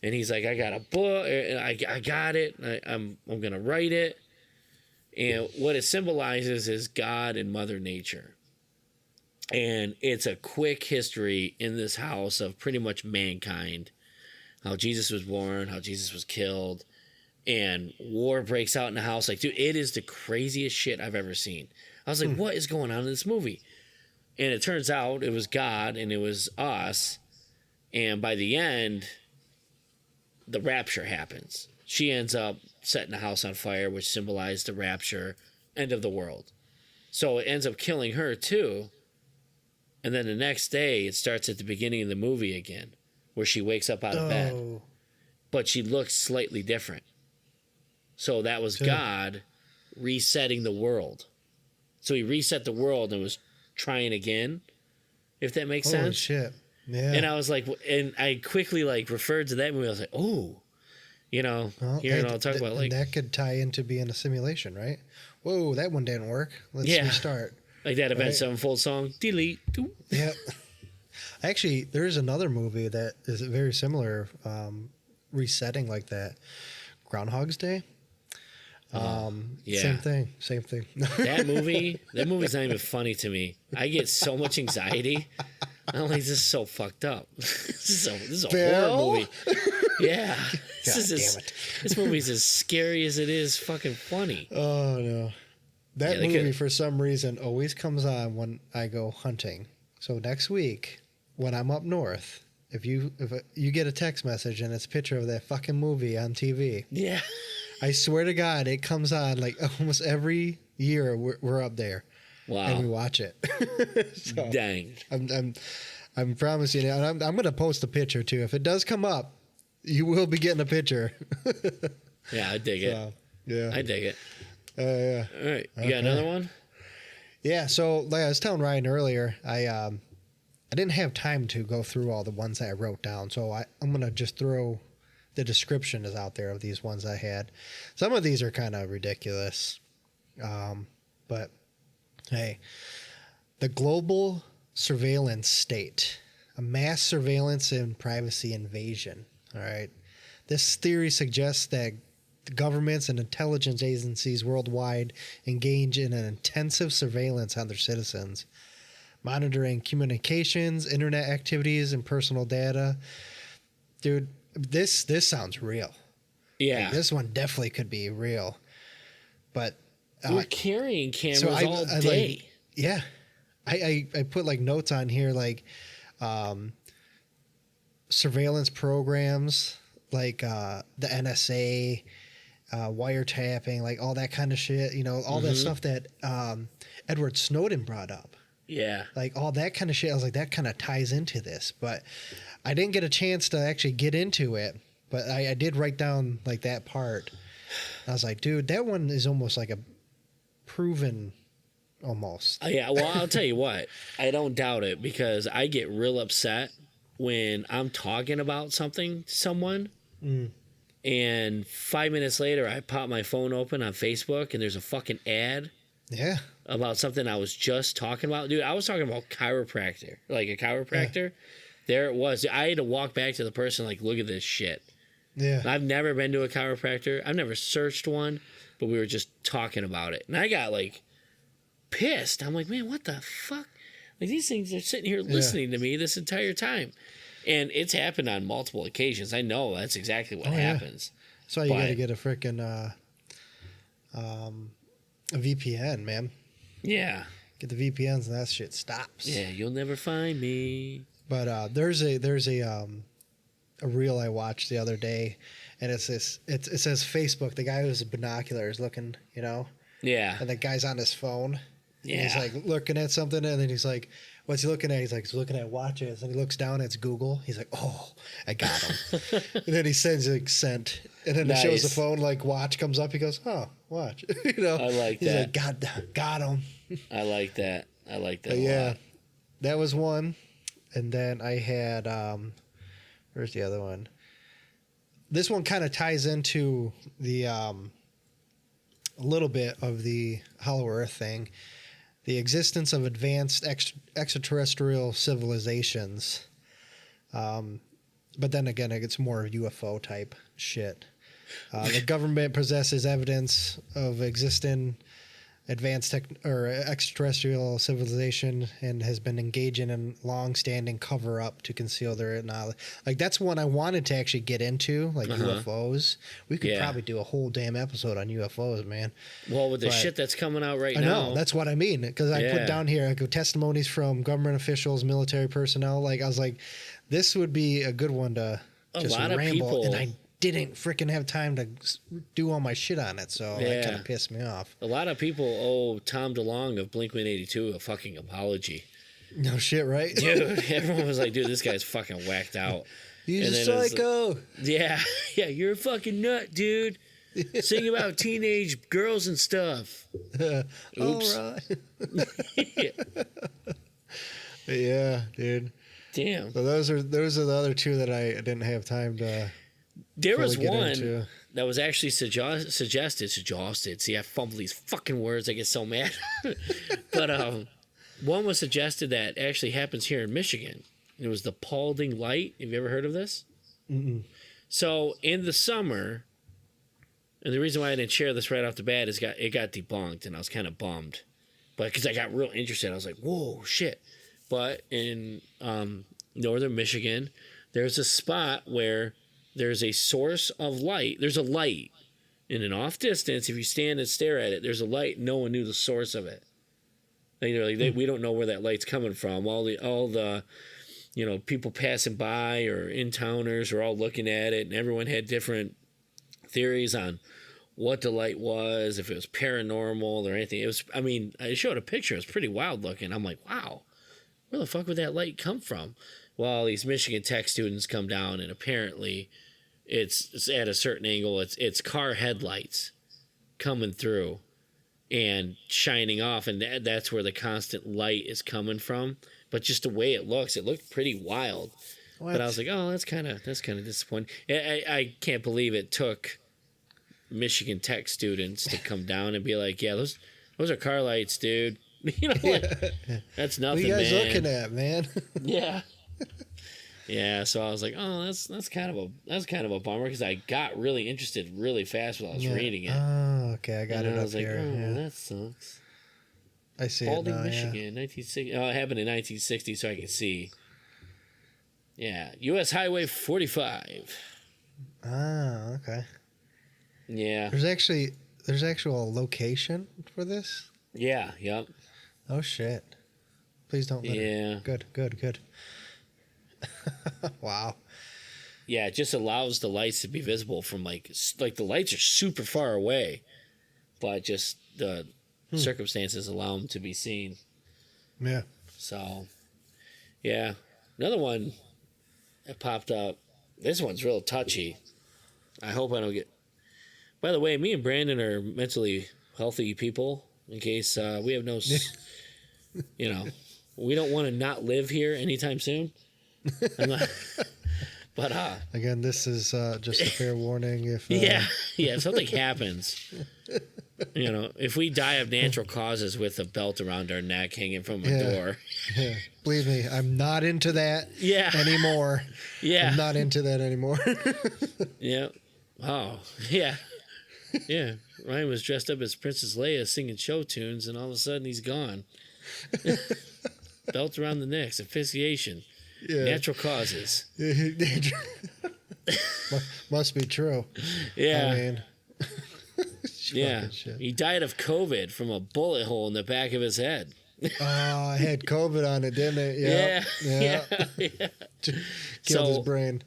and he's like, "I got a book. I got it. I'm gonna write it." And what it symbolizes is God and Mother Nature. And it's a quick history in this house of pretty much mankind. How Jesus was born, how Jesus was killed, and war breaks out in the house. Like, dude, it is the craziest shit I've ever seen. I was like, what is going on in this movie? And it turns out it was God and it was us. And by the end, the rapture happens. She ends up setting the house on fire, which symbolized the rapture, end of the world. So it ends up killing her too. And then the next day, it starts at the beginning of the movie again, where she wakes up out of bed. But she looks slightly different. So that was God resetting the world. So he reset the world and was trying again, if that makes Holy sense. shit. Yeah. And I was like, and I quickly like referred to that movie. I was like, oh, you know, Well, hearing all talk about like and that could tie into being a simulation, right? Whoa, that one didn't work. Let's Yeah. restart. like that Avenged Right. Sevenfold song, delete. Doop. Yeah. Actually, there's another movie that is very similar, resetting like that. Groundhog's Day. Yeah. Same thing. That movie's not even funny to me. I get so much anxiety. I'm like, this is so fucked up. This is a Barrel? horror movie. Yeah. God damn it. This movie's as scary as it is fucking funny. Oh no. That Yeah, they movie could- for some reason always comes on when I go hunting. So next week when I'm up north, if you get a text message and it's a picture of that fucking movie on TV, Yeah. I swear to God, it comes on like almost every year. We're up there and we Wow. watch it. So Dang. I'm promising you. And I'm going to post a picture too. If it does come up, you will be getting a picture. Yeah, I dig it. So, yeah. I dig it. Yeah. All right. You Okay. got another one? Yeah. So like I was telling Ryan earlier, I didn't have time to go through all the ones that I wrote down. So I'm going to just throw the description is out there of these ones I had. Some of these are kind of ridiculous. But hey, the global surveillance state, a mass surveillance and privacy invasion. All right. This theory suggests that governments and intelligence agencies worldwide engage in an intensive surveillance on their citizens, monitoring communications, internet activities, and personal data. Dude, this sounds real. Yeah. Like, this one definitely could be real. But We're carrying cameras so I- all I, like- day. yeah, I put like notes on here like surveillance programs like the NSA, wiretapping, like all that kind of shit. You know, all that stuff that Edward Snowden brought up. Yeah. Like all that kind of shit. I was like, that kind of ties into this, but I didn't get a chance to actually get into it. But I did write down like that part. I was like, dude, that one is almost like a proven, almost. Yeah, well, I'll tell you what. I don't doubt it because I get real upset when I'm talking about something to someone and 5 minutes later I pop my phone open on Facebook and there's a fucking ad Yeah. about something I was just talking about. Dude, I was talking about chiropractor, like a chiropractor. There it was. I had to walk back to the person like, look at this shit. Yeah. I've never been to a chiropractor. I've never searched one, but we were just talking about it. And I got like pissed. I'm like, man, what the fuck? Like these things are sitting here listening to me this entire time. And it's happened on multiple occasions. I know that's exactly what happens. So you But- got to get a freaking a VPN, man. Yeah. Get the VPNs and that shit stops. Yeah, you'll never find me. But there's a reel I watched the other day, and it says Facebook. The guy who's binoculars looking, you know, Yeah. and the guy's on his phone. And he's Yeah. like looking at something, and then he's like, "What's he looking at?" He's like, "He's looking at watches." And he looks down, it's Google. He's like, "Oh, I got him." And then he sends like sent, and then it shows the Nice. phone like watch comes up. He goes, "Oh, watch." You know, I like he's that. like, got him. I like that. I like that But a yeah, lot. that was one. And then I had where's the other one? This one kind of ties into the a little bit of the Hollow Earth thing. The existence of advanced extraterrestrial civilizations. But then again, it's more UFO type shit. The government possesses evidence of existing advanced extraterrestrial civilization and has been engaging in long-standing cover-up to conceal their knowledge. Like that's one I wanted to actually get into, like UFOs. We could probably do a whole damn episode on UFOs, man. Well, with the But- shit that's coming out right I now. know that's what I mean because I Yeah. put down here I go testimonies from government officials, military personnel. Like I was like, this would be a good one to A just lot of ramble, people- and I didn't freaking have time to do all my shit on it, so that Yeah. kind of pissed me off. A lot of people owe Tom DeLonge of Blink-182 a fucking apology. No shit, right? Dude, everyone was like, dude, this guy's fucking whacked out. He's And a then it was psycho. Yeah, yeah, you're a fucking nut, dude. Sing about teenage girls and stuff. Oops. All right. Yeah, dude. Damn. So those are the other two that I didn't have time to. There was fully get one into. that was actually suggested. See, I fumble these fucking words. I get so mad. But one was suggested that actually happens here in Michigan. It was the Paulding Light. Have you ever heard of this? Mm-mm. So in the summer, and the reason why I didn't share this right off the bat is it got debunked, and I was kind of bummed. But because I got real interested, I was like, whoa, shit. But in northern Michigan, there's a spot where there's a source of light. There's a light in an off distance. If you stand and stare at it, there's a light. No one knew the source of it. We don't know where that light's coming from. All the people passing by or in-towners are all looking at it, and everyone had different theories on what the light was, if it was paranormal or anything. I showed a picture. It was pretty wild looking. I'm like, wow, where the fuck would that light come from? Well, these Michigan Tech students come down, and apparently it's at a certain angle. It's car headlights coming through and shining off, and that's where the constant light is coming from. But just the way it looked pretty wild. What? But I was like, oh, that's kind of disappointing. I can't believe it took Michigan Tech students to come down and be like, yeah, those are car lights, dude. That's nothing. What are you guys looking at, man? Yeah. Yeah, so I was like, oh, that's kind of a bummer, because I got really interested really fast while I was reading it. Oh, okay, I got it up here. Oh, that sucks. I see Paulding, it now, Michigan, 1960. Oh, it happened in 1960, so I can see. Yeah, U.S. Highway 45. Ah, okay. Yeah. There's actual location for this? Yeah, yep. Oh, shit. Please don't let it. Good. Wow. Yeah, it just allows the lights to be visible from like the lights are super far away, but just the circumstances allow them to be seen. Yeah. So, yeah. Another one that popped up. This one's real touchy. I hope I don't get... By the way, me and Brandon are mentally healthy people, in case we have no... we don't want to not live here anytime soon. But again, this is just a fair warning. If if something happens, if we die of natural causes with a belt around our neck hanging from a door. Yeah, believe me, I'm not into that anymore. Yeah, I'm not into that anymore. Yeah. Oh, yeah. Yeah. Ryan was dressed up as Princess Leia singing show tunes, and all of a sudden he's gone. Belt around the neck, asphyxiation. Yeah. Natural causes. Must be true. Yeah. I mean, yeah. He died of COVID from a bullet hole in the back of his head. Oh, I had COVID on it, didn't it? Yeah. Killed his brain.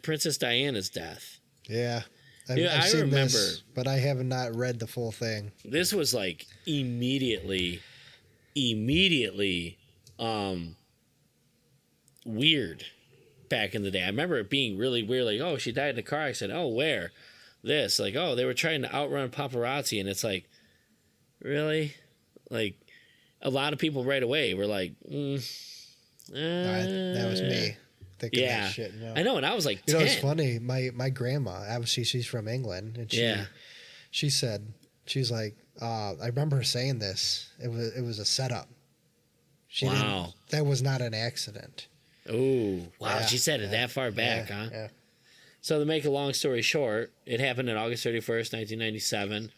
Princess Diana's death. Yeah. I've seen remember this, but I have not read the full thing. This was like immediately weird back in the day. I remember it being really weird, like, oh, she died in a car accident. Oh, where? This. Like, oh, they were trying to outrun paparazzi, and it's like, really? Like, a lot of people right away were like, that was me thinking that shit. I know, and I was like 10. It's funny. My grandma, obviously she's from England, and she said, she's like, I remember her saying this. It was a setup. That was not an accident. Oh, wow. She said it that far back, huh? Yeah. So to make a long story short, it happened on August 31st, 1997.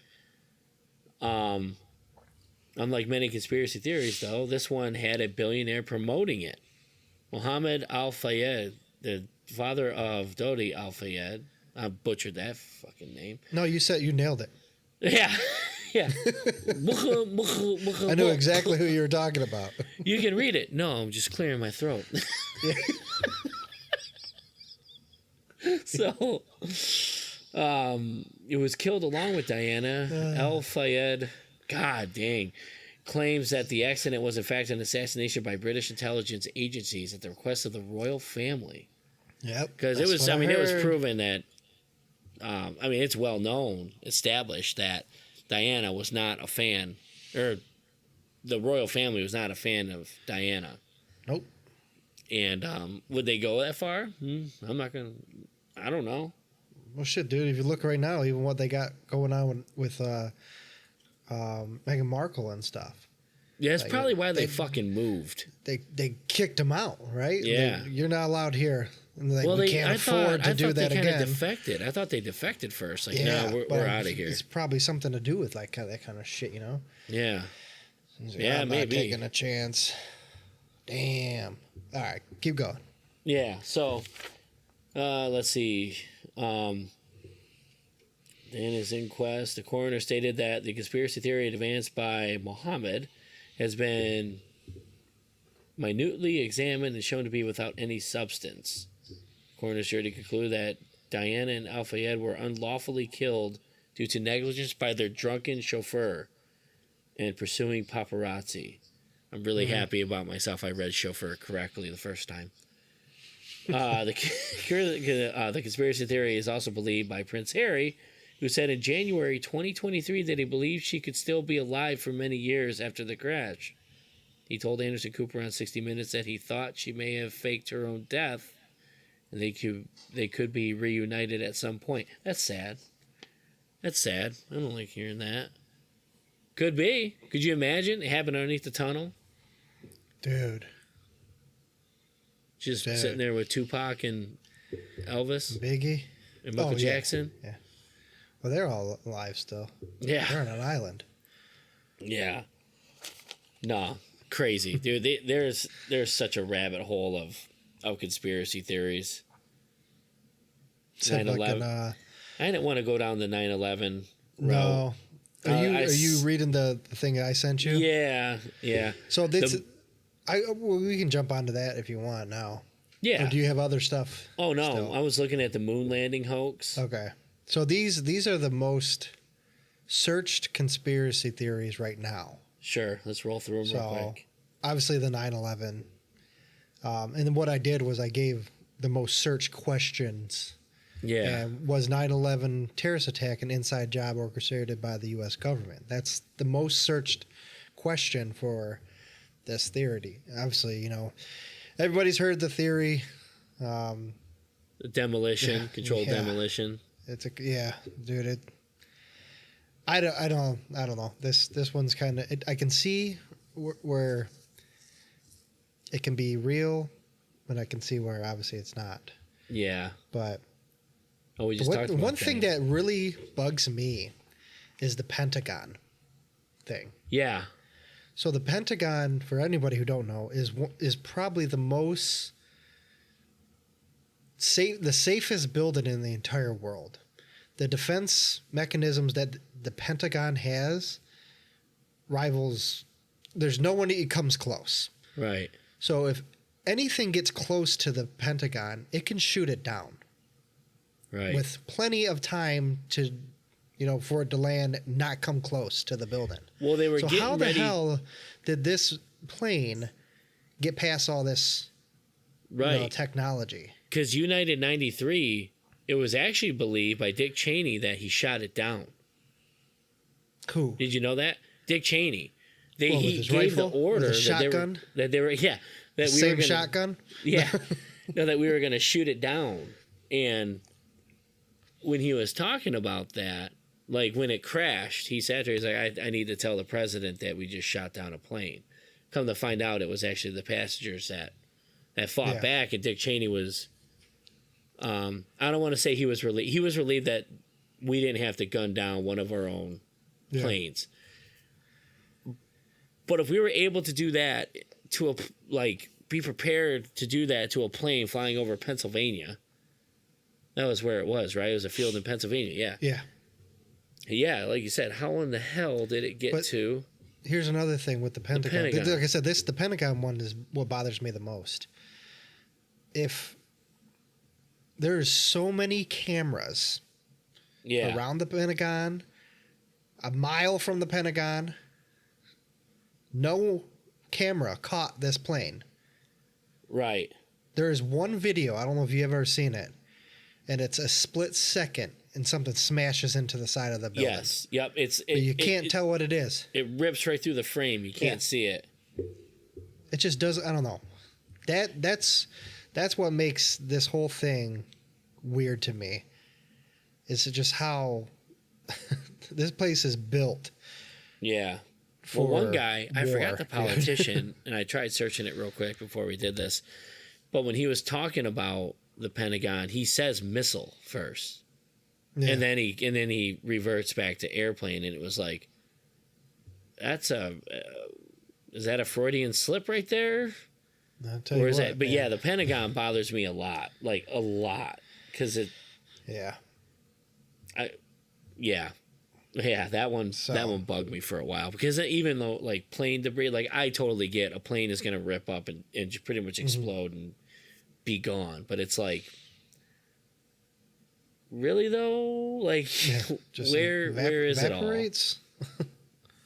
Unlike many conspiracy theories, though, this one had a billionaire promoting it. Mohammed Al-Fayed, the father of Dodi Al-Fayed. I butchered that fucking name. No, you nailed it. Yeah. Yeah. I knew exactly who you were talking about. You can read it. No, I'm just clearing my throat. So, it was killed along with Diana. Al-Fayed, god dang, claims that the accident was in fact an assassination by British intelligence agencies at the request of the royal family. Yep. Because it was proven that I mean, it's well known, established that Diana was not a fan, or the royal family was not a fan of Diana. Nope. And would they go that far? I'm not gonna. I don't know. Well, shit, dude. If you look right now, even what they got going on with Meghan Markle and stuff. Yeah, that's Like, probably why they fucking moved. They kicked him out, right? Yeah. You're not allowed here. And like, Well, we can't afford to do that they again. defected. I thought they defected first. Like, Yeah, no, but we're out of here. It's probably something to do with like that kind of shit, you know? Yeah. He's like, Yeah, I'm maybe. not taking a chance. Damn. All right, keep going. Yeah. So, let's see. In his inquest, the coroner stated that the conspiracy theory advanced by Mohammed has been minutely examined and shown to be without any substance. Coroner's jury concluded that Diana and Al-Fayed were unlawfully killed due to negligence by their drunken chauffeur and pursuing paparazzi. I'm really happy about myself. I read chauffeur correctly the first time. The conspiracy theory is also believed by Prince Harry, who said in January 2023 that he believed she could still be alive for many years after the crash. He told Anderson Cooper on 60 Minutes that he thought she may have faked her own death and they could be reunited at some point. That's sad. That's sad. I don't like hearing that. Could be. Could you imagine it happened underneath the tunnel? Dude. Just sitting there with Tupac and Elvis Biggie. and Michael Jackson. Yeah. Well, they're all alive still. Yeah. They're on an island. Yeah. No. Crazy. Dude, there's such a rabbit hole of conspiracy theories. Said 9/11. I didn't want to go down the 9/11 route. No. Are you reading the thing I sent you? Yeah, yeah. So this, well, we can jump onto that if you want now. Yeah. Or do you have other stuff? Oh no, still? I was looking at the moon landing hoax. Okay. So these are the most searched conspiracy theories right now. Sure, let's roll through them real quick. Obviously the 9/11. And then what I did was I gave the most searched questions. Yeah. And was 9/11 terrorist attack an inside job orchestrated by the U.S. government? That's the most searched question for this theory. Obviously, you know, everybody's heard the theory. Demolition, controlled demolition. It's dude. I don't know. This one's kind of. I can see where it can be real, but I can see where obviously it's not. Yeah. But. Oh, we just talked about one thing that really bugs me is the Pentagon thing. Yeah. So the Pentagon, for anybody who don't know, is probably the most the safest building in the entire world. The defense mechanisms that the Pentagon has rivals. There's no one that comes close. Right. So if anything gets close to the Pentagon, it can shoot it down. Right. With plenty of time to, for it to land, not come close to the building. Well, they were so getting how the ready. hell did this plane get past all this technology? Because United 93, it was actually believed by Dick Cheney that he shot it down. Who? Did you know that? Dick Cheney. He gave rifle? the order With his shotgun? that they were that we Same were gonna, shotgun? Yeah. No, that we were going to shoot it down. And when he was talking about that, like when it crashed, he sat there, he's like, I need to tell the president that we just shot down a plane. Come to find out, it was actually the passengers that fought back, and Dick Cheney was, I don't want to say he was relieved. He was relieved that we didn't have to gun down one of our own planes. But if we were able to do that be prepared to do that to a plane flying over Pennsylvania. That was where it was, right? It was a field in Pennsylvania, yeah. Yeah. Yeah, like you said, how in the hell did it get to? Here's another thing with the Pentagon. Like I said, the Pentagon one is what bothers me the most. If there's so many cameras around the Pentagon, a mile from the Pentagon, no camera caught this plane. Right. There is one video, I don't know if you've ever seen it, and it's a split second, and something smashes into the side of the building. Yes. Yep. But you can't tell what it is. It rips right through the frame. You can't see it. It just doesn't. I don't know. That's what makes this whole thing weird to me. Is just how this place is built. Yeah. Well, one guy, I forgot war. the politician, and I tried searching it real quick before we did this. But when he was talking about the Pentagon, he says missile first. Yeah. And then he reverts back to airplane, and it was like, that's is that a Freudian slip right there? I'll tell you what, But yeah, the Pentagon bothers me a lot, like a lot, because it. Yeah. That one bugged me for a while, because even though like plane debris, like I totally get a plane is gonna rip up and just pretty much explode and be gone, but it's like, really though, like where is evaporates? It all?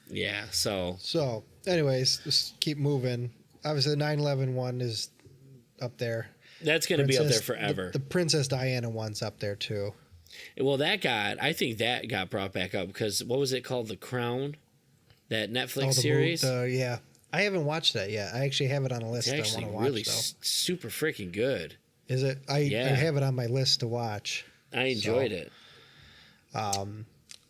Yeah. So anyways, just keep moving. Obviously, the 9/11 one is up there. That's gonna be up there forever. The Princess Diana one's up there too. Well, I think that got brought back up because what was it called? The Crown, that Netflix series. Yeah, I haven't watched that yet. I actually have it on a list. It's actually I want to watch, really super freaking good. Is it? I have it on my list to watch. I enjoyed it.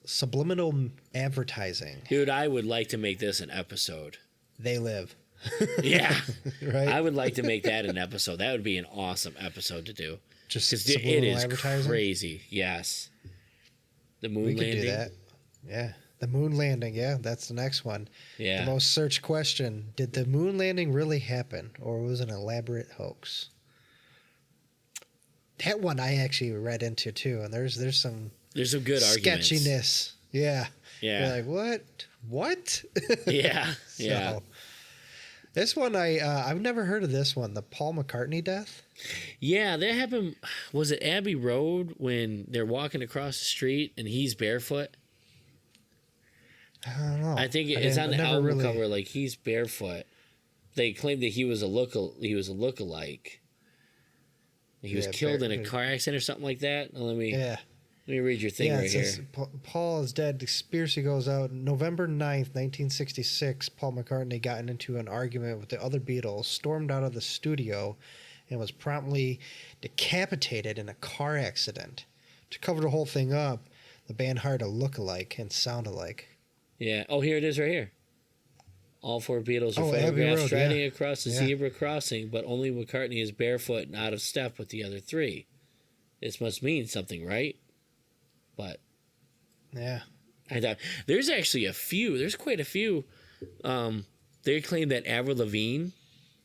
Subliminal advertising. Dude, I would like to make this an episode. They live. Yeah. Right? I would like to make that an episode. That would be an awesome episode to do. Just because it is crazy. Yes. The moon landing. We could do that. Yeah. The moon landing. Yeah, that's the next one. Yeah. The most searched question: did the moon landing really happen, or was it an elaborate hoax? That one I actually read into too, and there's some good arguments. Sketchiness. Yeah. Yeah. You're like, what? Yeah. Yeah. This one I've never heard of this one. The Paul McCartney death. Yeah, that happened. Was it Abbey Road when they're walking across the street and he's barefoot? I don't know. I think it's on the album cover. Like he's barefoot. They claimed that he was a lookalike. He was killed in a car accident or something like that. Let me read your thing right here. Paul is dead. The conspiracy goes out. November 9th, 1966, Paul McCartney got into an argument with the other Beatles, stormed out of the studio, and was promptly decapitated in a car accident. To cover the whole thing up, the band hired a look-alike and sound-alike. Yeah. Oh, here it is right here. All four Beatles are photographed striding across the zebra crossing, but only McCartney is barefoot and out of step with the other three. This must mean something, right? But yeah, I thought there's actually there's quite a few. They claim that Avril Lavigne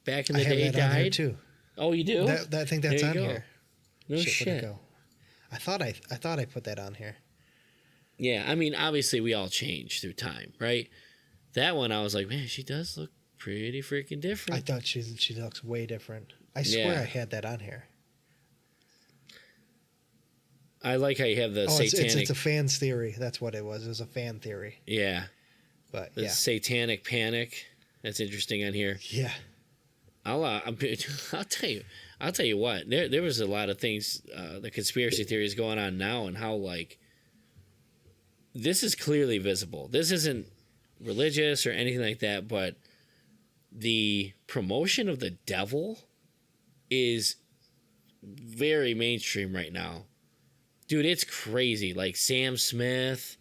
back in the day died too. Oh, you do? I think that's on here. No shit. I thought I put that on here. Yeah, I mean, obviously we all change through time, right? That one I was like, man, she does look pretty freaking different. I thought she looks way different. I swear I had that on here. I like how you have the satanic... It's a fan's theory. That's what it was. It was a fan theory. Yeah. But the satanic panic. That's interesting on here. Yeah. I'll tell you what. There was a lot of things, the conspiracy theories going on now, and how like this is clearly visible. This isn't religious or anything like that, but the promotion of the devil is very mainstream right now. Dude, it's crazy. Like Sam Smith,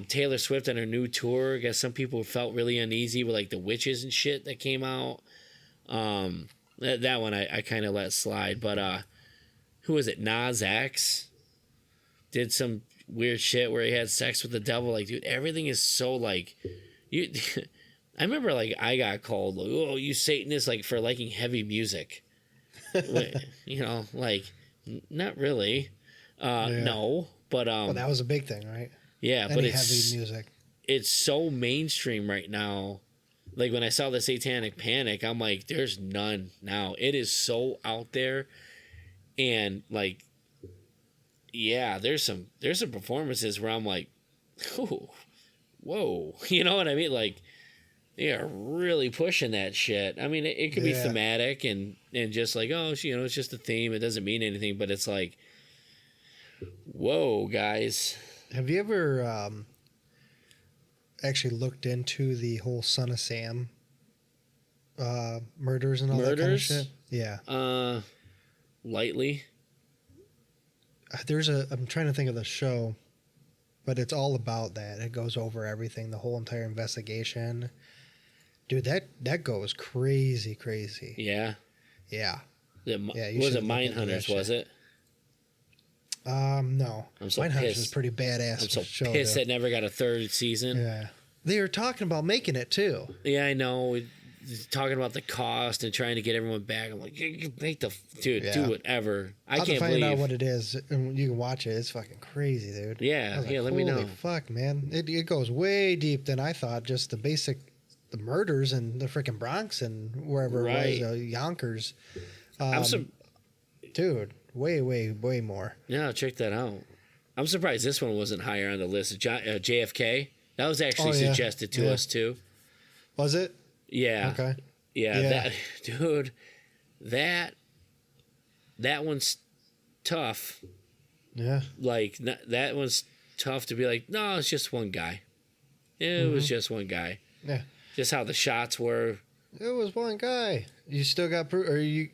Taylor Swift on her new tour. I guess some people felt really uneasy with like the witches and shit that came out. That one I kind of let slide. But who was it? Nas X did some weird shit where he had sex with the devil. Like, dude, everything is so like you. I remember like I got called, like, oh, you Satanist, like for liking heavy music. You know, like not really. No, but well, that was a big thing, right? Yeah, but it's heavy music. It's so mainstream right now. Like when I saw the Satanic Panic, I'm like, there's none now. It is so out there, and like, yeah, there's some performances where I'm like, oh, whoa, you know what I mean? Like, they are really pushing that shit. I mean, it could be thematic and just like, oh, you know, it's just a theme. It doesn't mean anything, but it's like, Whoa, guys. Have you ever actually looked into the whole Son of Sam murders and all that kind of shit? Yeah. Lightly. I'm trying to think of the show, but it's all about that. It goes over everything, the whole entire investigation. Dude, that goes crazy. Yeah. Yeah. Was it Mindhunters, was it? No. I'm so Mindhunters pissed. is pretty badass. I'm so show, pissed though. that never got a third season. Yeah. They were talking about making it too. Yeah, I know. Talking about the cost and trying to get everyone back. I'm like, you make the dude do whatever. I can't find believe. out what it is, and you can watch it. It's fucking crazy, dude. Yeah, let me know. Holy fuck, man! It goes way deep than I thought. Just the murders in the freaking Bronx and wherever it was, Yonkers. Dude, way more. Yeah, check that out. I'm surprised this one wasn't higher on the list. JFK. That was actually suggested to us too. Was it? Yeah. Okay. Yeah, that dude. That one's tough. Yeah. Like that one's tough to be like, no, it's just one guy. It was just one guy. Yeah. Just how the shots were. It was one guy. You still got proof? Are you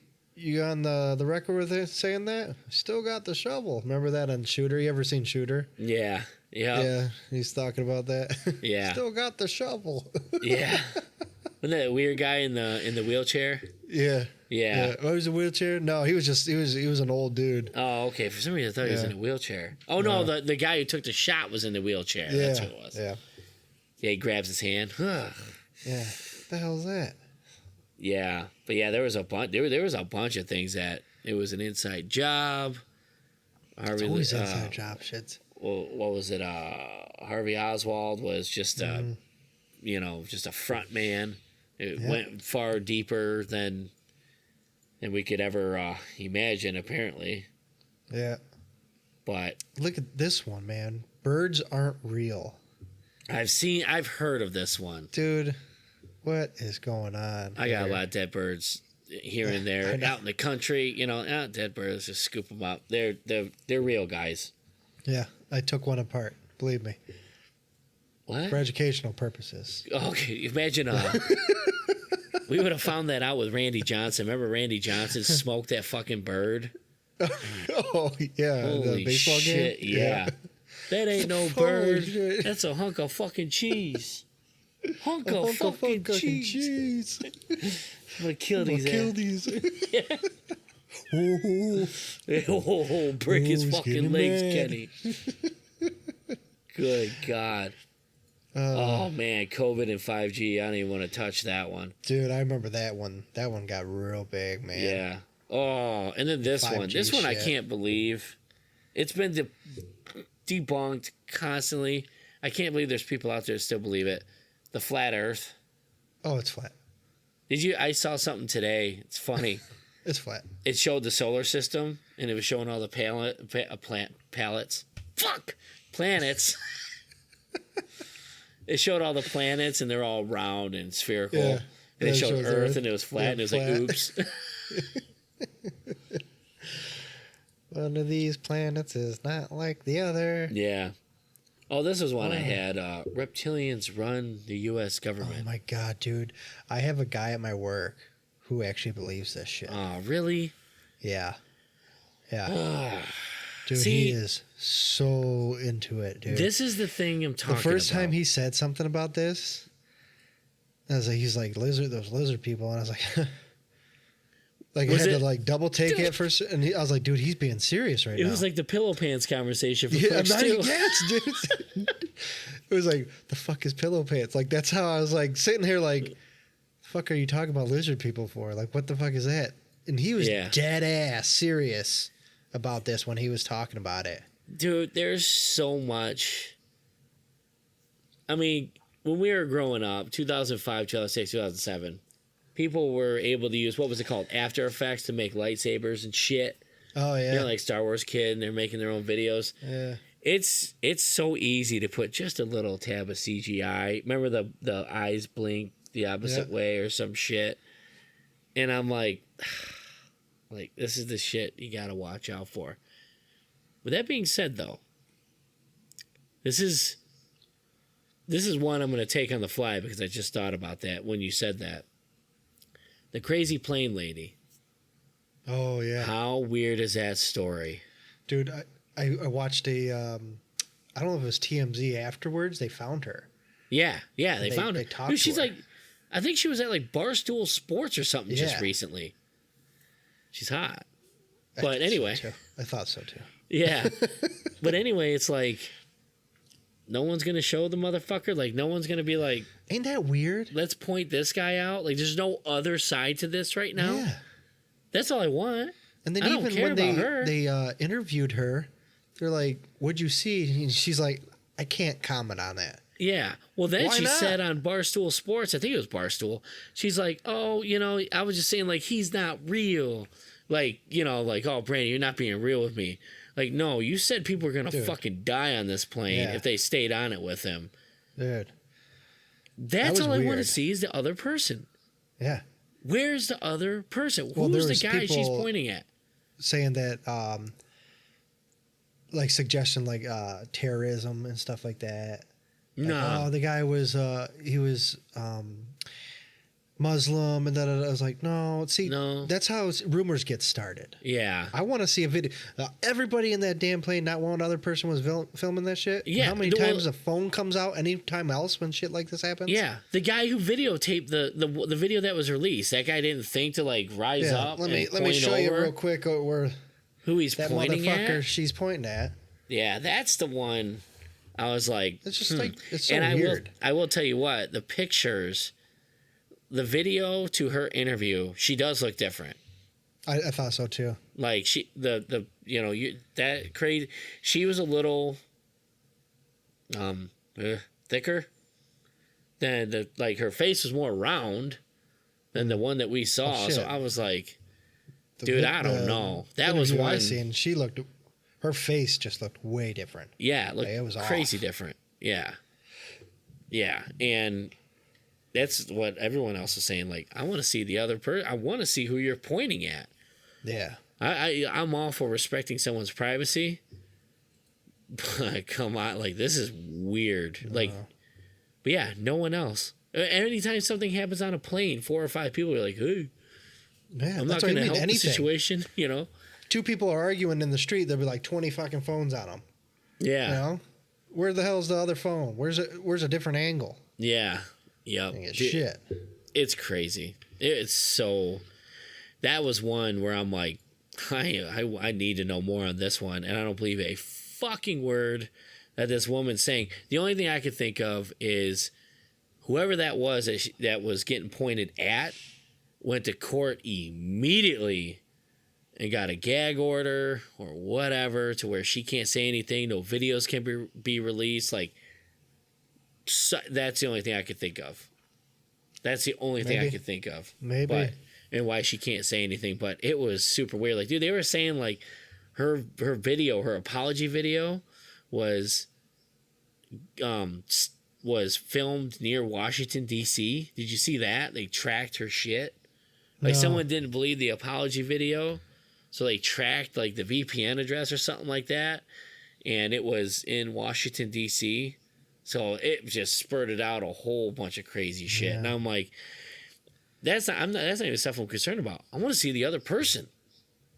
on the record with it saying that? Still got the shovel. Remember that on Shooter? You ever seen Shooter? Yeah. Yeah. He's talking about that. Yeah. Still got the shovel. Yeah. Wasn't that weird guy in the wheelchair? Yeah. Yeah. Oh, he was in a wheelchair? No, he was an old dude. Oh, okay. For some reason, I thought he was in a wheelchair. Oh no, the guy who took the shot was in the wheelchair. Yeah. That's who it was. Yeah. Yeah, he grabs his hand. Yeah. What the hell's that? Yeah, but yeah, there was a bunch. There was a bunch of things that it was an inside job. It's always inside job shits. Well, what was it? Harvey Oswald was just just a front man. It went far deeper than we could ever imagine, apparently. Yeah. But look at this one, man. Birds aren't real. I've heard of this one, dude. What is going on? I got a lot of dead birds here and there out in the country. Dead birds, just scoop them up. They're real, guys. Yeah, I took one apart. Believe me. What? For educational purposes. Okay, imagine we would have found that out with Randy Johnson. Remember Randy Johnson smoked that fucking bird? Oh yeah, holy the baseball shit! game. Yeah. That ain't no bird. That's a hunk of fucking cheese. Hunk of fucking cheese. I'm gonna kill these. Oh, break his fucking legs, Kenny. Good God. Oh man, COVID and 5G. I don't even want to touch that one. Dude, I remember that one. That one got real big, man. Yeah. Oh, and then this one. This one I can't believe. It's been debunked constantly. I can't believe there's people out there that still believe it. The flat Earth. Oh, it's flat. I saw something today. It's funny. It's flat. It showed the solar system, and it was showing all the planets. It showed all the planets, and they're all round and spherical. Yeah. And it showed Earth, and it was flat, and it was like, oops. One of these planets is not like the other. Yeah. Oh, this was one I had. Reptilians run the U.S. government. Oh, my God, dude. I have a guy at my work who actually believes this shit. Oh, really? Yeah. Yeah. Dude, he is so into it, dude. This is the thing I'm talking about. The first time he said something about this, I was like, he's like, those lizard people. And I was like, I had to double take it first. And I was like, dude, he's being serious right now. It was like the pillow pants conversation for first too. Yes, dude. It was like, the fuck is pillow pants? Like, that's how I was like sitting here like, the fuck are you talking about lizard people for? Like, what the fuck is that? And he was dead ass serious about this when he was talking about it. Dude, there's so much. I mean, when we were growing up, 2005, 2006, 2007, people were able to use, what was it called? After Effects to make lightsabers and shit. Oh, yeah. Like Star Wars Kid, and they're making their own videos. Yeah. It's so easy to put just a little tab of CGI. Remember the eyes blink the opposite way or some shit? And I'm like, this is the shit you gotta watch out for. With that being said, though, this is one I'm going to take on the fly because I just thought about that when you said that. The crazy plane lady. Oh, yeah. How weird is that story? Dude, I watched a, I don't know if it was TMZ afterwards. They found her. Yeah, they found her. They talked Dude, she's to her. like, I think she was at like Barstool Sports or something just Yeah. recently. She's hot. I But anyway. thought so too. Yeah. But anyway, it's like, no one's going to show the motherfucker. Like, no one's going to be like, Ain't that weird? let's point this guy out. Like, there's no other side to this right now. Yeah. That's all I want. And then I don't even care when about her. they interviewed her, they're like, "What'd you see?" And she's like, "I can't comment on that." Yeah. Well, then Why she not? said on Barstool Sports, I think it was Barstool, she's like, oh, I was just saying, like, he's not real. Like, like, oh, Brandon, you're not being real with me. Like, no, you said people were going to fucking die on this plane Yeah. if they stayed on it with him. Dude. That's was all I want to weird. see is the other person. Yeah. Where's the other person? Well, Who's there the was guy she's people- pointing at? Saying that, like suggestion, like terrorism and stuff like that. Like, No. oh, the guy was he was Muslim, and then I was like, no, see, No. that's how rumors get started. Yeah. I want to see a video. Everybody in that damn plane, not one other person was filming that shit. Yeah, How many well- times a phone comes out anytime else when shit like this happens? Yeah, the guy who videotaped the video that was released, that guy didn't think to like rise Yeah. up. Let me point show you over real quick where who he's that pointing motherfucker at. she's pointing at. Yeah, that's the one. I was like, It's just like it's so and weird. I will tell you what, the pictures, the video to her interview, she does look different. I thought so too. Like that crazy. She was a little thicker than her face was more round than the one that we saw. Oh, shit. So I was like, The dude, vi- I don't the know. That was interview I one. seen. Her face just looked way different. Yeah, it looked Like, it was crazy off. different. Yeah. Yeah. And that's what everyone else is saying. Like, I want to see the other person. I want to see who you're pointing at. Yeah. I'm all for respecting someone's privacy. But come on, like, this is weird. Like, but yeah, no one else. Anytime something happens on a plane, 4 or 5 people are like, hey, Yeah, I'm not that's what going I to mean. help Anything. the situation, Two people are arguing in the street. There'll be like 20 fucking phones on them. Yeah. You know, where the hell's the other phone? Where's a different angle? Yeah. Yep. Dang it, Dude, shit. it's crazy. It's so. That was one where I'm like, I need to know more on this one, and I don't believe a fucking word that this woman's saying. The only thing I could think of is whoever that was that was getting pointed at went to court immediately and got a gag order or whatever to where she can't say anything. No videos can be released. Like, so, that's the only thing I could think of. That's the only thing I Maybe. could think of. Maybe. And why she can't say anything. But it was super weird. Like, dude, they were saying, like, her video, her apology video was filmed near Washington, D.C. Did you see that? They tracked her shit. Like, No. someone didn't believe the apology video, so they tracked, like, the VPN address or something like that, and it was in Washington, D.C., so it just spurted out a whole bunch of crazy shit. Yeah. And I'm like, that's not even stuff I'm concerned about. I want to see the other person.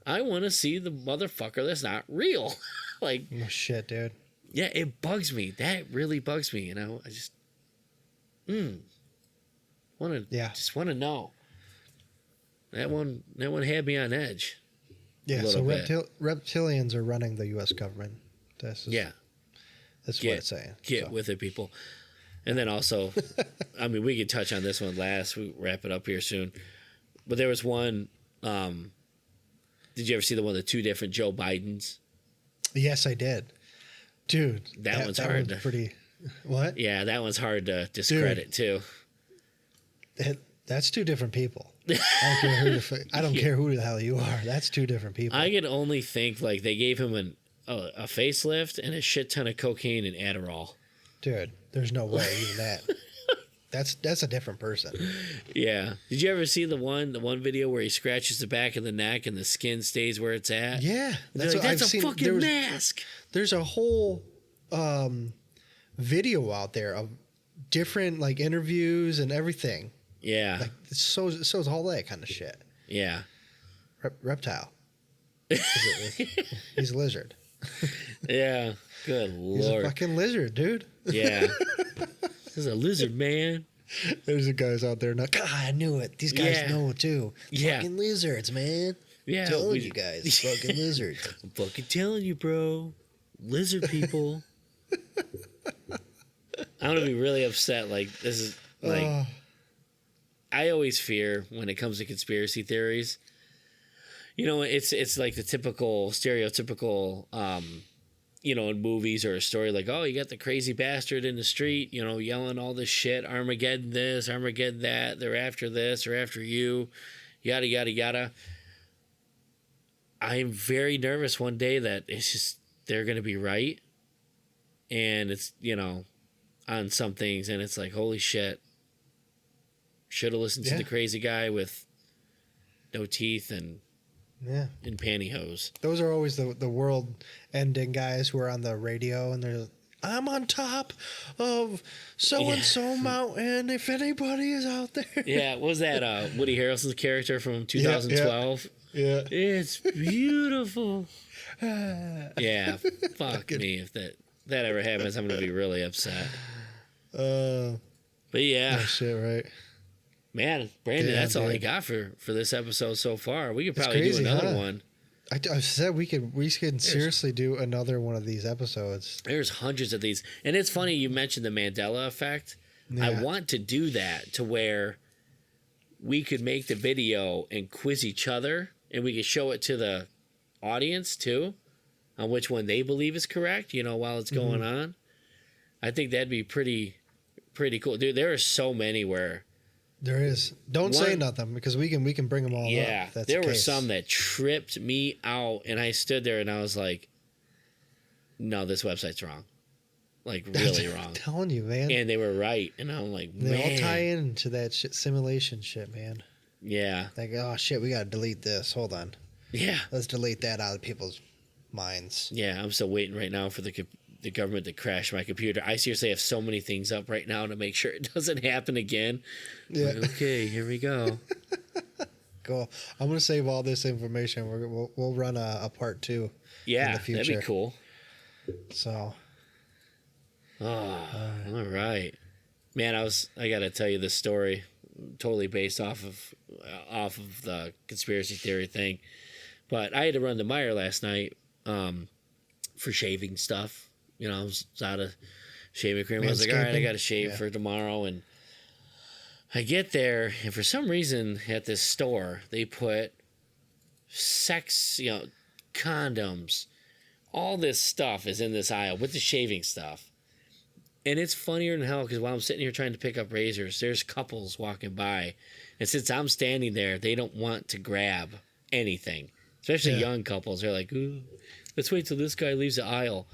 I want to see the motherfucker that's not real. Like, Oh shit, dude. yeah, it bugs me. That really bugs me. I just, want to know. That one had me on edge. Yeah. little So bit. reptilians are running the U.S. government. That's what it's saying. Get So, with it, people. And then also, I mean, we could touch on this one last. We wrap it up here soon. But there was one. Did you ever see the one of the 2 different Joe Bidens? Yes, I did, dude. That one's hard to- pretty. What? Yeah, that one's hard to discredit too. That's 2 different people. I don't care who the hell you are. That's 2 different people. I could only think like they gave him a facelift and a shit ton of cocaine and Adderall. Dude, there's no way even that. That's a different person. Yeah. Did you ever see the one video where he scratches the back of the neck and the skin stays where it's at? Yeah, That's like, that's a fucking mask. There's a whole video out there of different like interviews and everything. Yeah. Like shows all that kind of shit. Yeah. Reptile. He's a lizard. Yeah. Good Lord. He's a fucking lizard, dude. Yeah. This is a lizard, man. There's the guys out there. God, I knew it. These guys know too. Yeah. Fucking lizards, man. Yeah. I'm telling you guys. Fucking lizards. I'm fucking telling you, bro. Lizard people. I'm going to be really upset. Like, this is, like, I always fear when it comes to conspiracy theories. You know, it's like the typical, stereotypical, you know, in movies or a story like, oh, you got the crazy bastard in the street, you know, yelling all this shit, Armageddon this, Armageddon that, they're after this, they're after you, yada, yada, yada. I'm very nervous one day that it's just, they're going to be right. And it's, you know, on some things, and it's like, holy shit. Should have listened to the crazy guy with no teeth and pantyhose. Those are always the world-ending guys who are on the radio, and they're, I'm on top of so-and-so mountain, if anybody is out there. Yeah, what was that Woody Harrelson's character from 2012? Yeah. It's beautiful. Yeah, fuck me. If that ever happens, I'm going to be really upset. But yeah. Oh, shit, right. Man, Brandon, that's all I got for this episode so far. We could probably do another one. I said we could seriously do another one of these episodes. There's hundreds of these. And it's funny you mentioned the Mandela effect. Yeah. I want to do that to where we could make the video and quiz each other, and we could show it to the audience too on which one they believe is correct, you know, while it's going on. I think that'd be pretty cool. Dude, there are so many where there is. Don't say nothing because we can bring them all up. Yeah, there were some that tripped me out, and I stood there and I was like, no, this website's wrong. Like, really wrong. I'm telling you, man. And they were right. And I'm like, man. They all tie into that simulation shit, man. Yeah. Like, oh, shit, we got to delete this. Hold on. Yeah. Let's delete that out of people's minds. Yeah, I'm still waiting right now for the government to crash my computer. I seriously have so many things up right now to make sure it doesn't happen again. Yeah. Like, okay, here we go. Cool. I'm going to save all this information. We'll run a part 2 in the future. That'd be cool. So. Oh, all right. Man, I got to tell you this story totally based off of the conspiracy theory thing. But I had to run to Meijer last night for shaving stuff. You know, I was out of shaving cream. I was like, all right, I got to shave for tomorrow. And I get there, and for some reason at this store, they put sex, you know, condoms, all this stuff is in this aisle with the shaving stuff. And it's funnier than hell because while I'm sitting here trying to pick up razors, there's couples walking by. And since I'm standing there, they don't want to grab anything, especially young couples. They're like, ooh, let's wait till this guy leaves the aisle.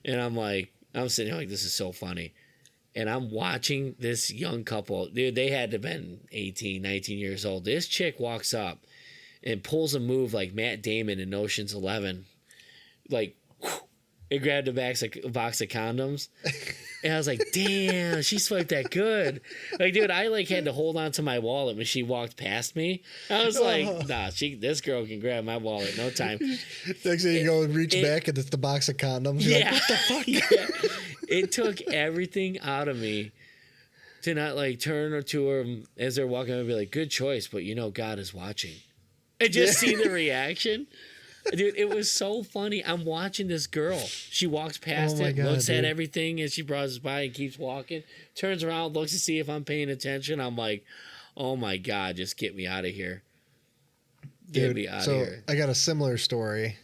And I'm sitting here like, this is so funny. And I'm watching this young couple. Dude, they had to have been 18, 19 years old. This chick walks up and pulls a move like Matt Damon in Ocean's 11. Like, it grabbed a box of condoms. And I was like, damn, she swiped that good. Like, dude, I had to hold on to my wallet when she walked past me. I was like, nah, this girl can grab my wallet no time. Next thing you go and reach back and it's the box of condoms. You're like, what the fuck? Yeah. It took everything out of me to not turn to her as they're walking and be like, good choice, but you know God is watching. And just see the reaction. Dude, it was so funny. I'm watching this girl. She walks past looks at everything as she browses by and keeps walking. Turns around, looks to see if I'm paying attention. I'm like, oh my God, just get me out of here. Get me out of here. I got a similar story,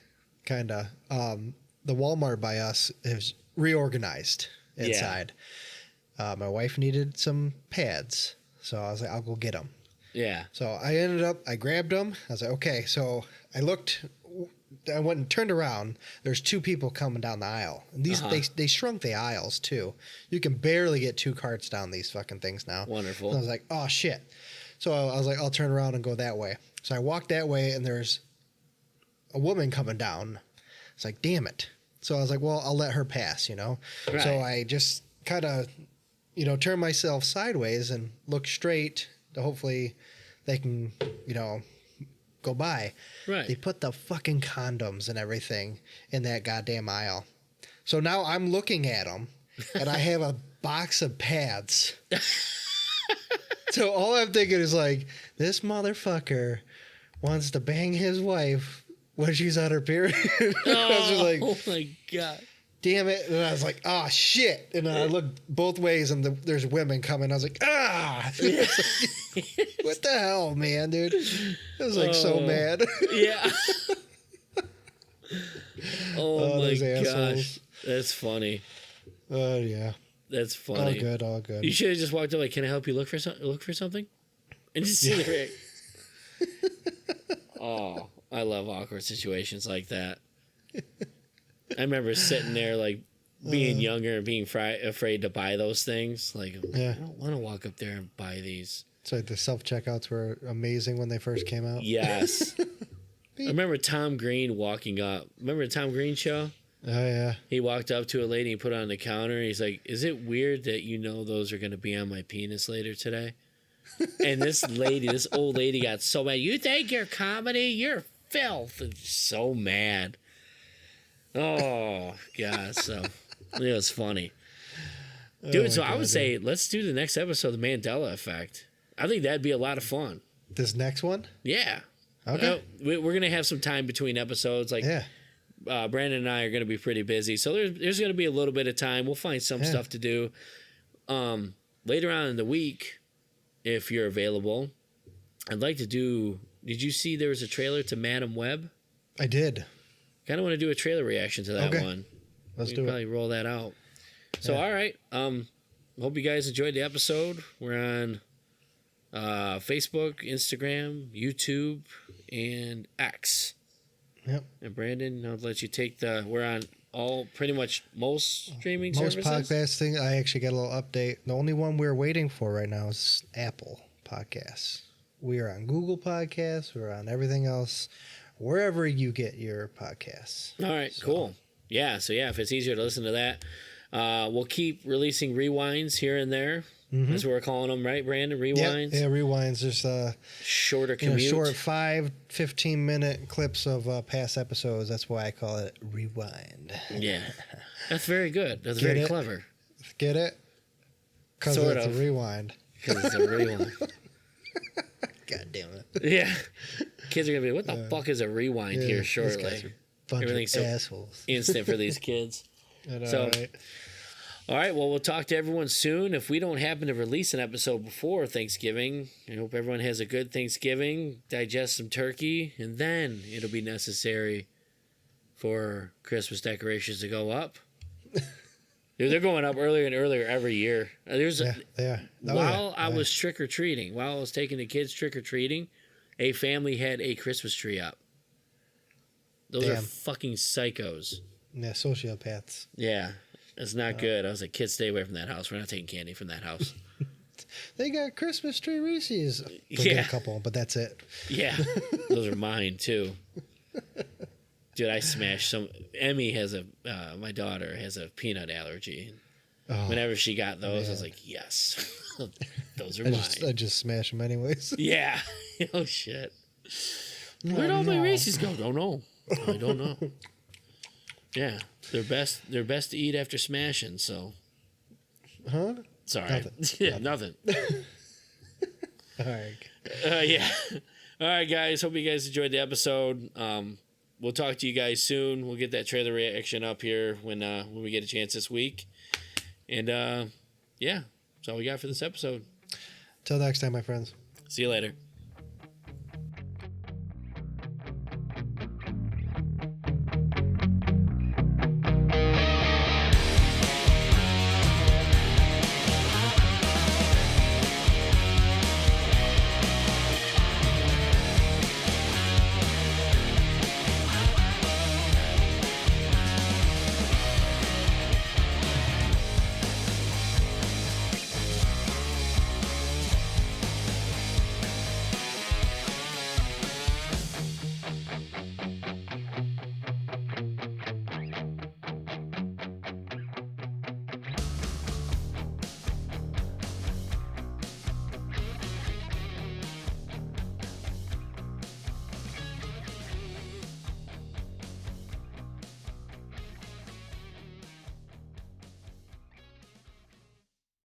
kind of. The Walmart by us is reorganized inside. Yeah. My wife needed some pads, so I was like, I'll go get them. Yeah. So I grabbed them. I was like, okay. So I looked I went and turned around. There's two people coming down the aisle. And these they shrunk the aisles too. You can barely get two carts down these fucking things now. Wonderful. And I was like, oh shit. So I was like, I'll turn around and go that way. So I walked that way, and there's a woman coming down. It's like, damn it. So I was like, well, I'll let her pass, Right. So I just kind of, turn myself sideways and look straight to hopefully they can, go by. Right. They put the fucking condoms and everything in that goddamn aisle. So now I'm looking at them, and I have a box of pads. So all I'm thinking is like, this motherfucker wants to bang his wife when she's on her period. I was just like, oh my God. Damn it. And I was like, oh shit. And I looked both ways, and there's women coming. I was like, ah. What the hell, man, dude? I was like so mad. Yeah. Oh my those gosh. assholes. That's funny. Oh, yeah. That's funny. All good. You should have just walked up like, can I help you look for something? And just see the reaction. Oh, I love awkward situations like that. I remember sitting there like being younger and being afraid to buy those things. Like, I don't want to walk up there and buy these. So the self-checkouts were amazing when they first came out. Yes. I remember Tom Green walking up. Remember the Tom Green show? Oh, yeah. He walked up to a lady and put it on the counter. And he's like, is it weird that those are going to be on my penis later today? And this old lady got so mad. You think you're comedy? You're filth. And so mad. Oh, God. So it was funny. Dude, I would say let's do the next episode, The Mandela Effect. I think that'd be a lot of fun. This next one? Yeah. Okay. We're going to have some time between episodes. Like, Brandon and I are going to be pretty busy. So there's going to be a little bit of time. We'll find some stuff to do. Later on in the week, if you're available, I'd like to do... Did you see there was a trailer to Madam Web? I did. Kind of want to do a trailer reaction to that one. Let's do it. Probably roll that out. So, all right. Hope you guys enjoyed the episode. We're on Facebook, Instagram, YouTube, and X. Yep. And Brandon, I'll let you take we're on pretty much most streaming services. Most podcasting. I actually got a little update. The only one we're waiting for right now is Apple Podcasts. We are on Google Podcasts. We're on everything else, wherever you get your podcasts. All right, cool. Yeah, so if it's easier to listen to that, we'll keep releasing rewinds here and there. Mm-hmm. That's what we're calling them, right, Brandon? Rewinds? Yeah, rewinds. Just shorter commute. Short 5-15-minute clips of past episodes. That's why I call it rewind. Yeah. That's very good. That's very clever. Get it? Because it's a rewind. Because it's a rewind. God damn it. Yeah. Kids are going to be, what the fuck is a rewind here shortly? Everything's so assholes. Instant for these kids. Right. All right, well, we'll talk to everyone soon. If we don't happen to release an episode before Thanksgiving, I hope everyone has a good Thanksgiving, digest some turkey, and then it'll be necessary for Christmas decorations to go up. Dude, they're going up earlier and earlier every year. They are. While I was trick-or-treating, while I was taking the kids trick-or-treating, a family had a Christmas tree up. Those are fucking psychos. Yeah, sociopaths. Yeah. It's not good. I was like, kids, stay away from that house. We're not taking candy from that house. They got Christmas tree Reese's. They'll get a couple, but that's it. Yeah. Those are mine, too. Dude, I smashed some. Emmy has my daughter has a peanut allergy. Whenever she got those, I was like, yes. Those are mine. I just smash them anyways. Yeah. Oh, shit. Where'd all my Reese's go? Don't know. I don't know. Yeah, they're best to eat after smashing. So, sorry, nothing. All right. Yeah. All right, guys. Hope you guys enjoyed the episode. We'll talk to you guys soon. We'll get that trailer reaction up here when we get a chance this week. And that's all we got for this episode. Till next time, my friends. See you later.